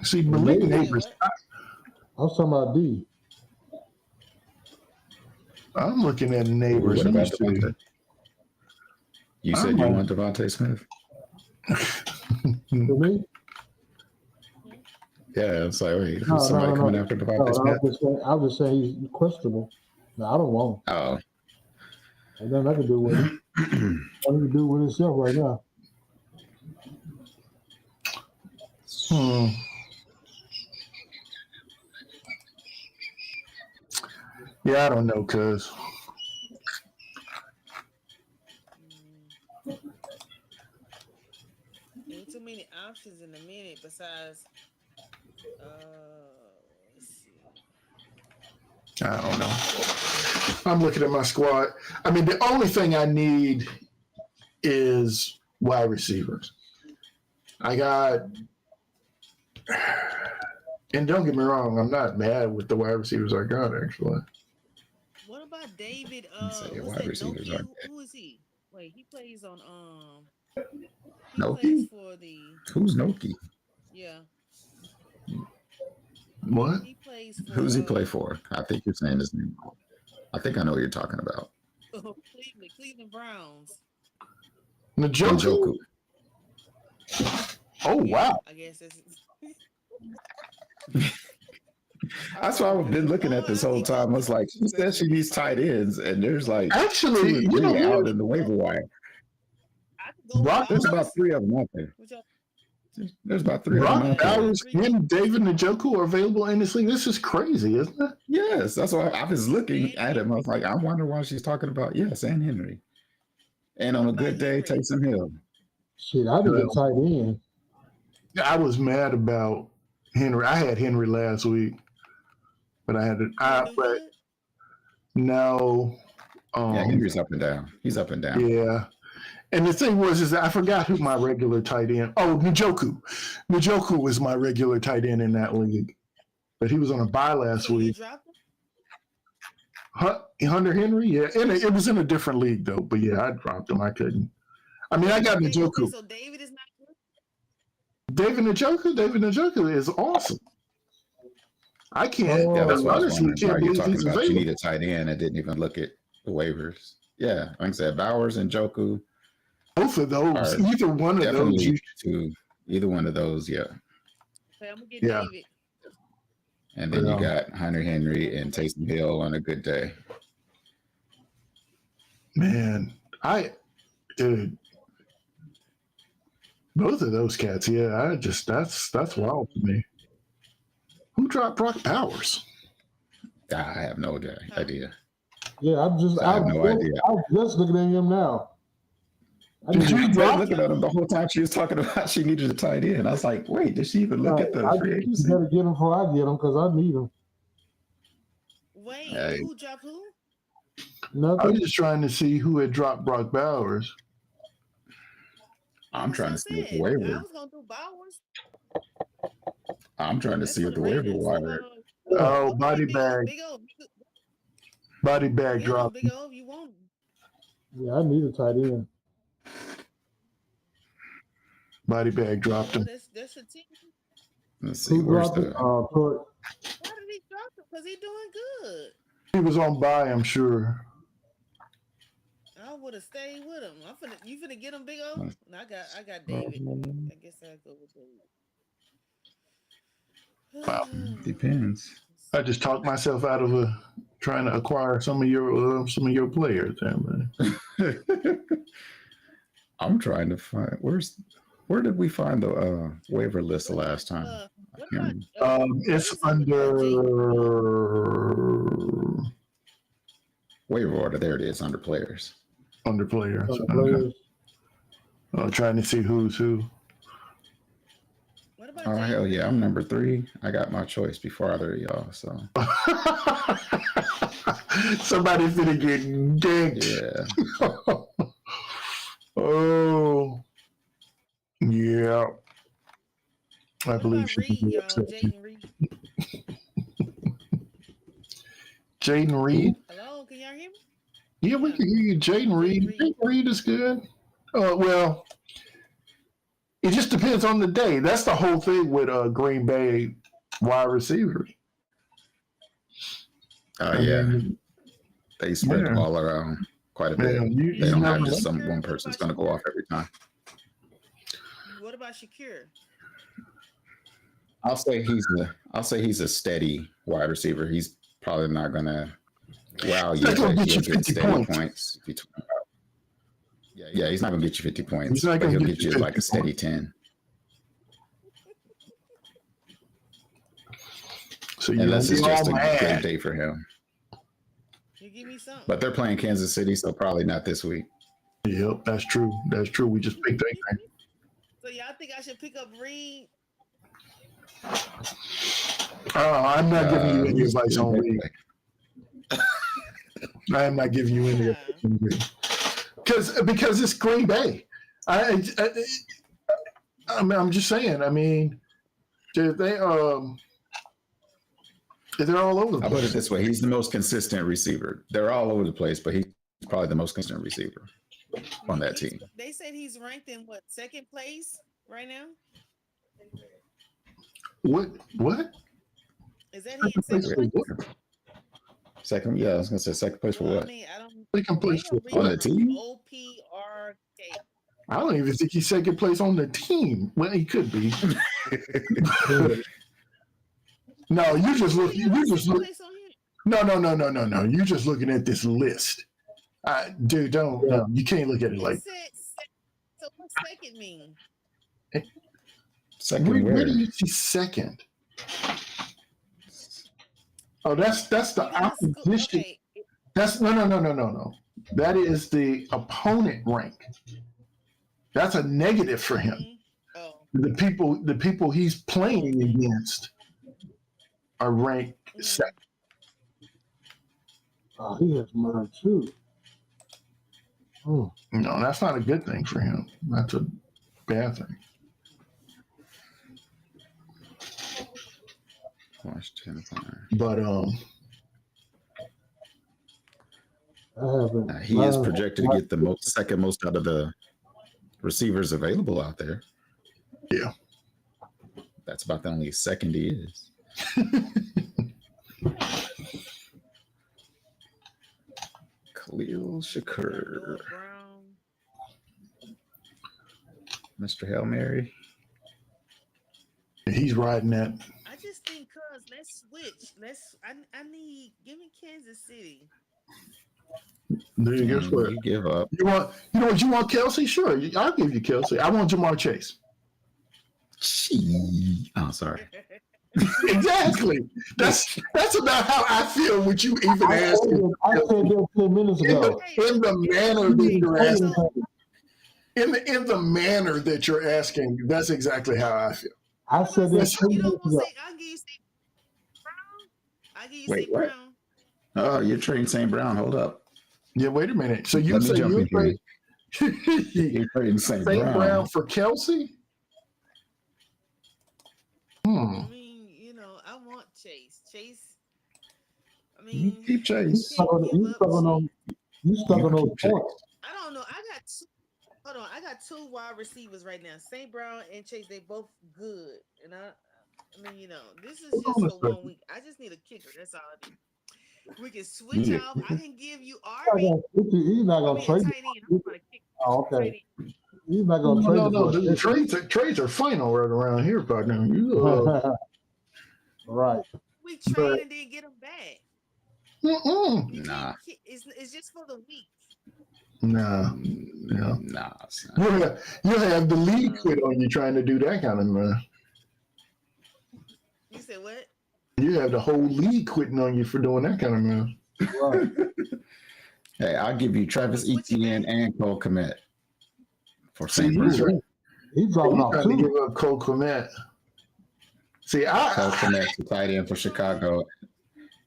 See, Malik Neighbors. I was talking about D. I'm looking at Neighbors. What about Devontae? You said you want Devontae Smith? For me? Yeah, it's like, wait, who's somebody coming after Devontae Smith? I was just saying he's questionable. No, I don't want him. Oh. And then I can do with him. I can do with himself right now. Hmm. Yeah, I don't know, cuz. Ain't too many options in a minute besides let's see. I don't know. I'm looking at my squad. I mean, the only thing I need is wide receivers. I got, and don't get me wrong, I'm not mad with the wide receivers I got, actually. What about David? Say What's wide that? receivers Noki? are Who is he? Wait, he plays on he plays Noki. for the Who's Noki? yeah. What? He plays for Who's he play for? I think you're saying his name. I think I know what you're talking about. Cleveland Browns. Njoku? Njoku. Oh, Yeah, wow. I guess it's That's why I've been looking at this whole time. I was like, she said she needs tight ends, and there's like Actually, 2 or 3 out what? in the waiver wire. I could go Brock, There's about Bowers. 3 of them out there. There's about 3 of them out Brock there. Bowers and David Njoku are available in this league. This is crazy, isn't it? Yes, that's why I was looking at him. I was like, I wonder why she's talking about and Henry. And on a good day, Taysom Hill. Shit, I need a tight end. I was mad about Henry. I had Henry last week, but I had to. But no. Yeah, Henry's up and down. He's up and down. Yeah. And the thing was, is that I forgot who my regular tight end. Oh, Njoku. Njoku was my regular tight end in that league, but he was on a bye last week. Hunter Henry, yeah, and it was in a different league though. But yeah, I dropped him. I couldn't. I mean, I got Njoku. So David is not good. David Njoku is awesome. I can't. Yeah, that's what I was honestly wondering. can't Are you believe talking he's about available. you need a tight end and didn't even look at the waivers? Yeah, like I said, Bowers and Njoku. Both of those, either one of those. Either one of those, yeah. Okay, I'm gonna get David. And then you got Hunter Henry and Taysom Hill on a good day. Man, dude, both of those cats, yeah. That's wild to me. Who dropped Brock Bowers? I have no idea. Yeah, I'm just looking at him now. Did you looking at him the whole time she was talking about she needed a tight end? I was like, wait, did she even look at the free agency? You better get him before I get him because I need him. Wait, who dropped who? Nothing. I was just trying to see who had dropped Brock Bowers. I'm trying to see what the waiver. I was gonna do Bowers. I'm trying to see what the waiver wire. Oh, body bag. Body bag dropped. Big O, you won't. Yeah, I need a tight end. Body bag dropped him. That's a team. Let's see. Where's the? Why did he drop him? Because he's doing good. He was on bye, I'm sure. I would have stayed with him. You finna get him, Big O? I got David. I guess I'll go with David. Wow. Depends. I just talked myself out of trying to acquire some of your players, man. I'm trying to find where did we find the waiver list the last time? It's under waiver order. There it is, under players. Under players. Trying to see who's who. What about oh hell yeah, I'm number 3. I got my choice before either of y'all. So somebody's gonna get ganked. Yeah. Oh. Yeah. I believe she Reed, y'all? Jaden Reed. Jaden Reed. Hello, can y'all hear me? Yeah, we can hear you. Jaden Reed. Jaden Reed is good. Well, it just depends on the day. That's the whole thing with Green Bay wide receivers. Yeah. They spread the ball around quite a bit. They don't have just one person's going to go off every time. What about Shakir? I'll say he's a steady wide receiver. He's probably not going to wow you. He'll get steady points between. Yeah, he's not going to get you 50 points. But he'll get you like a steady 10. So you Unless don't it's be just all a great mad. day for him. You give me something. But they're playing Kansas City, so probably not this week. Yep, that's true. That's true. We just picked that game. So y'all think I should pick up Reed? I'm not giving you any who's advice on Reed. I am not giving you any advice on Reed. Because it's Green Bay. I'm just saying. I mean, they're all over the I'll put it place. this way: he's the most consistent receiver. They're all over the place, but he's probably the most consistent receiver on that team. They said he's ranked in what, second place right now? What? Is that he in second place? Second, yeah, I was gonna say second place for what? I mean, I don't. Second place for on the team? OPRK. I don't even think he's second place on the team. Well, he could be. No, you just look. No. You just looking at this list. Dude, don't. No, you can't look at it like. So what's second mean? Second, where do you see second? Oh, that's the opposition. Okay. That's no. That is the opponent rank. That's a negative for him. Mm-hmm. Oh. The people he's playing against are ranked second. Oh, he has murder too. No, that's not a good thing for him. That's a bad thing. But he is projected to get the second most out of the receivers available out there. Yeah, that's about the only second he is. Khalil Shakur, Mr. Hail Mary. He's riding that. I just think, cuz let's switch. Give me Kansas City. Dude, guess what? You give up. You want Kelsey? Sure, I'll give you Kelsey. I want Jamar Chase. Oh, sorry. Exactly. That's about how I feel with you even asking. I said that 10 minutes ago. In the manner that you're asking. In the manner that you're asking, that's exactly how I feel. I said that 10 minutes ago. I'll give you St. Brown. I'll give you Wait, St. what? Brown. Oh, you're trading St. Brown. Hold up. Yeah, wait a minute. So you say you're trading St. Brown for Kelsey? I mean, I want Chase. I mean, keep Chase. You stuck on those points. I don't know. I got two wide receivers right now. St. Brown and Chase, they both good. And I mean, this is just for 1 week. I just need a kicker. That's all I need. We can switch off. I can give you Arby. He's not gonna trade. Oh, okay. He's not gonna trade. No. The trades are final right around here, partner. Right. We trade and then get them back. Nah. It's just for the week. Nah. You'll have the league quit on you trying to do that kind of math. You said what? You have the whole league quitting on you for doing that kind of math. Right. Hey, I'll give you Travis Etienne and Cole Kmet for St. Brown. He's dropping off trying to give up Cole Kmet. See, Cole Kmet's the tight end for Chicago,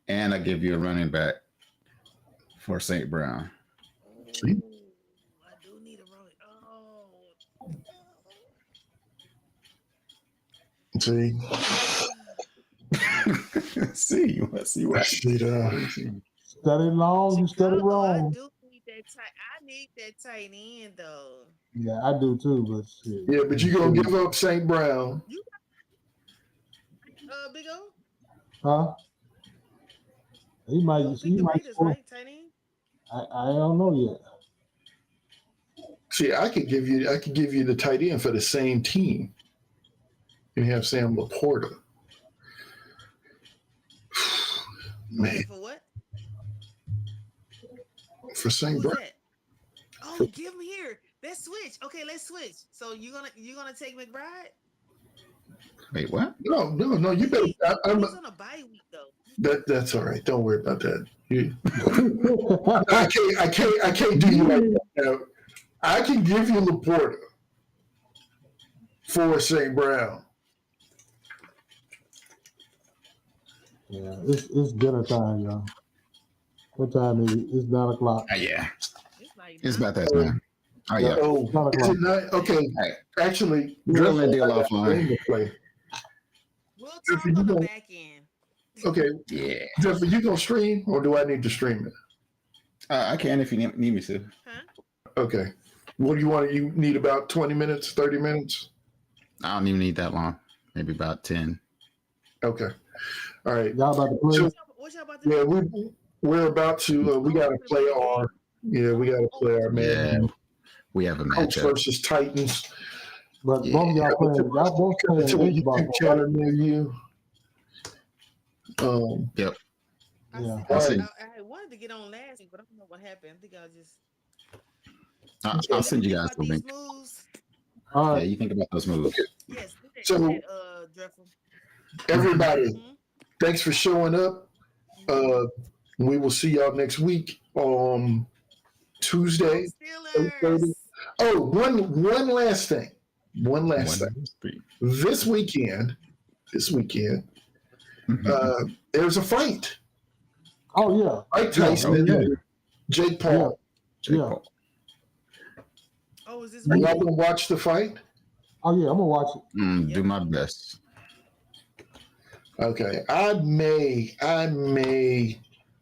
and I give you a running back for St. Brown. See? I do need a running. See. See what? Steady long, you steady wrong. I do need that I need that tight end though. Yeah, I do too, but shit. Yeah, but you're gonna give up St. Brown. Big O? Huh? He might score. Right, tight end? I don't know yet. See, I could give you the tight end for the same team. You have Sam Laporta. Man. For what? For St. Brown. Oh, give him here. Let's switch. Okay, let's switch. So you're gonna take McBride? Wait, what? No. You better. He's on a bye week though. That's all right. Don't worry about that. I can't do you like that. Now, I can give you Laporta for St. Brown. Yeah, it's dinner time, y'all. What time is it? It's 9 o'clock. Yeah, It's it's about that time. Oh yeah. Oh, is it not? Okay. Actually, We'll deal offline. We'll talk on the back end. Okay. Yeah. Jeff, are you gonna stream, or do I need to stream it? I can if you need me to. Huh? Okay. What do you want? You need about 20 minutes, 30 minutes? I don't even need that long. Maybe about 10. Okay. All right. Y'all about to play? What y'all about to Yeah, do? we're about to. We got to play our. Yeah, we got to play our man. Yeah. We have a Colts matchup. versus Titans. But both of y'all playing. Y'all both playing To a baseball. YouTube channel near you. Yep. Yeah. I wanted to get on last week, but I don't know what happened. I think I'll just. I'll send you guys the link. All Yeah, right. you think about those moves. Yes. So- Dreadful. Everybody, Mhm. thanks for showing up. We will see y'all next week on Tuesday. Steelers. Oh, one last thing. One last thing. 3. This weekend, there's a fight. Oh yeah. Mike Tyson and Jake Paul. Jake Yeah. Paul. Oh, is this Are y'all gonna watch the fight? Oh yeah. I'm gonna watch it. Do my best. Okay. I may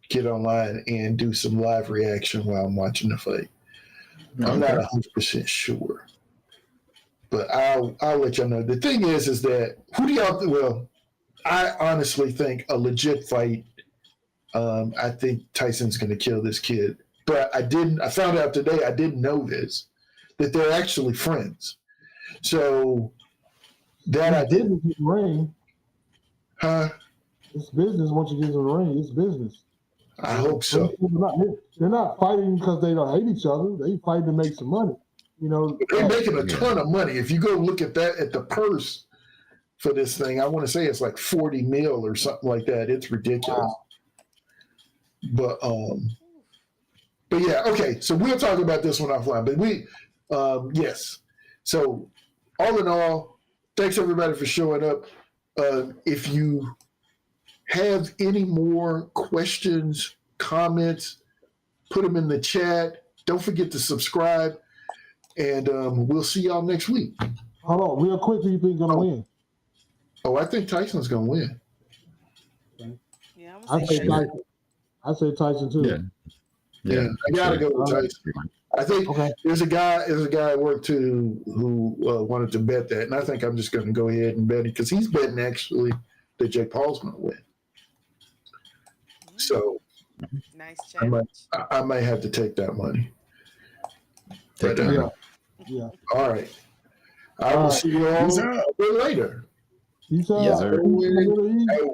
get online and do some live reaction while I'm watching the fight. I'm not 100% sure, but I'll let y'all know. The thing is that who do y'all? Well, I honestly think a legit fight. I think Tyson's going to kill this kid, but I didn't. I found out today. I didn't know this, that they're actually friends. So that I didn't. Business in the ring. Huh? It's business once you get in the ring. It's business. I hope so. They're not fighting because they don't hate each other. They fight to make some money. You know, They're making a ton of money. If you go look at that at the purse for this thing, I want to say it's like 40 mil or something like that. It's ridiculous. But yeah, okay. So we'll talk about this one offline. But yes. So all in all, thanks everybody for showing up. If you have any more questions, comments, put them in the chat. Don't forget to subscribe, and we'll see y'all next week. hold on, real quick. Who you think gonna win? Oh, I think Tyson's gonna win. Yeah, I say Tyson. I say Tyson too. Yeah, I gotta go with Tyson. I think there's a guy at work too who wanted to bet that, and I think I'm just going to go ahead and bet it because he's betting actually that Jake Paul's going to win. So nice challenge. I might have to take that money. Take But, that. Yeah. All right. I will see you all a bit later. You said Yes, sir. Yeah.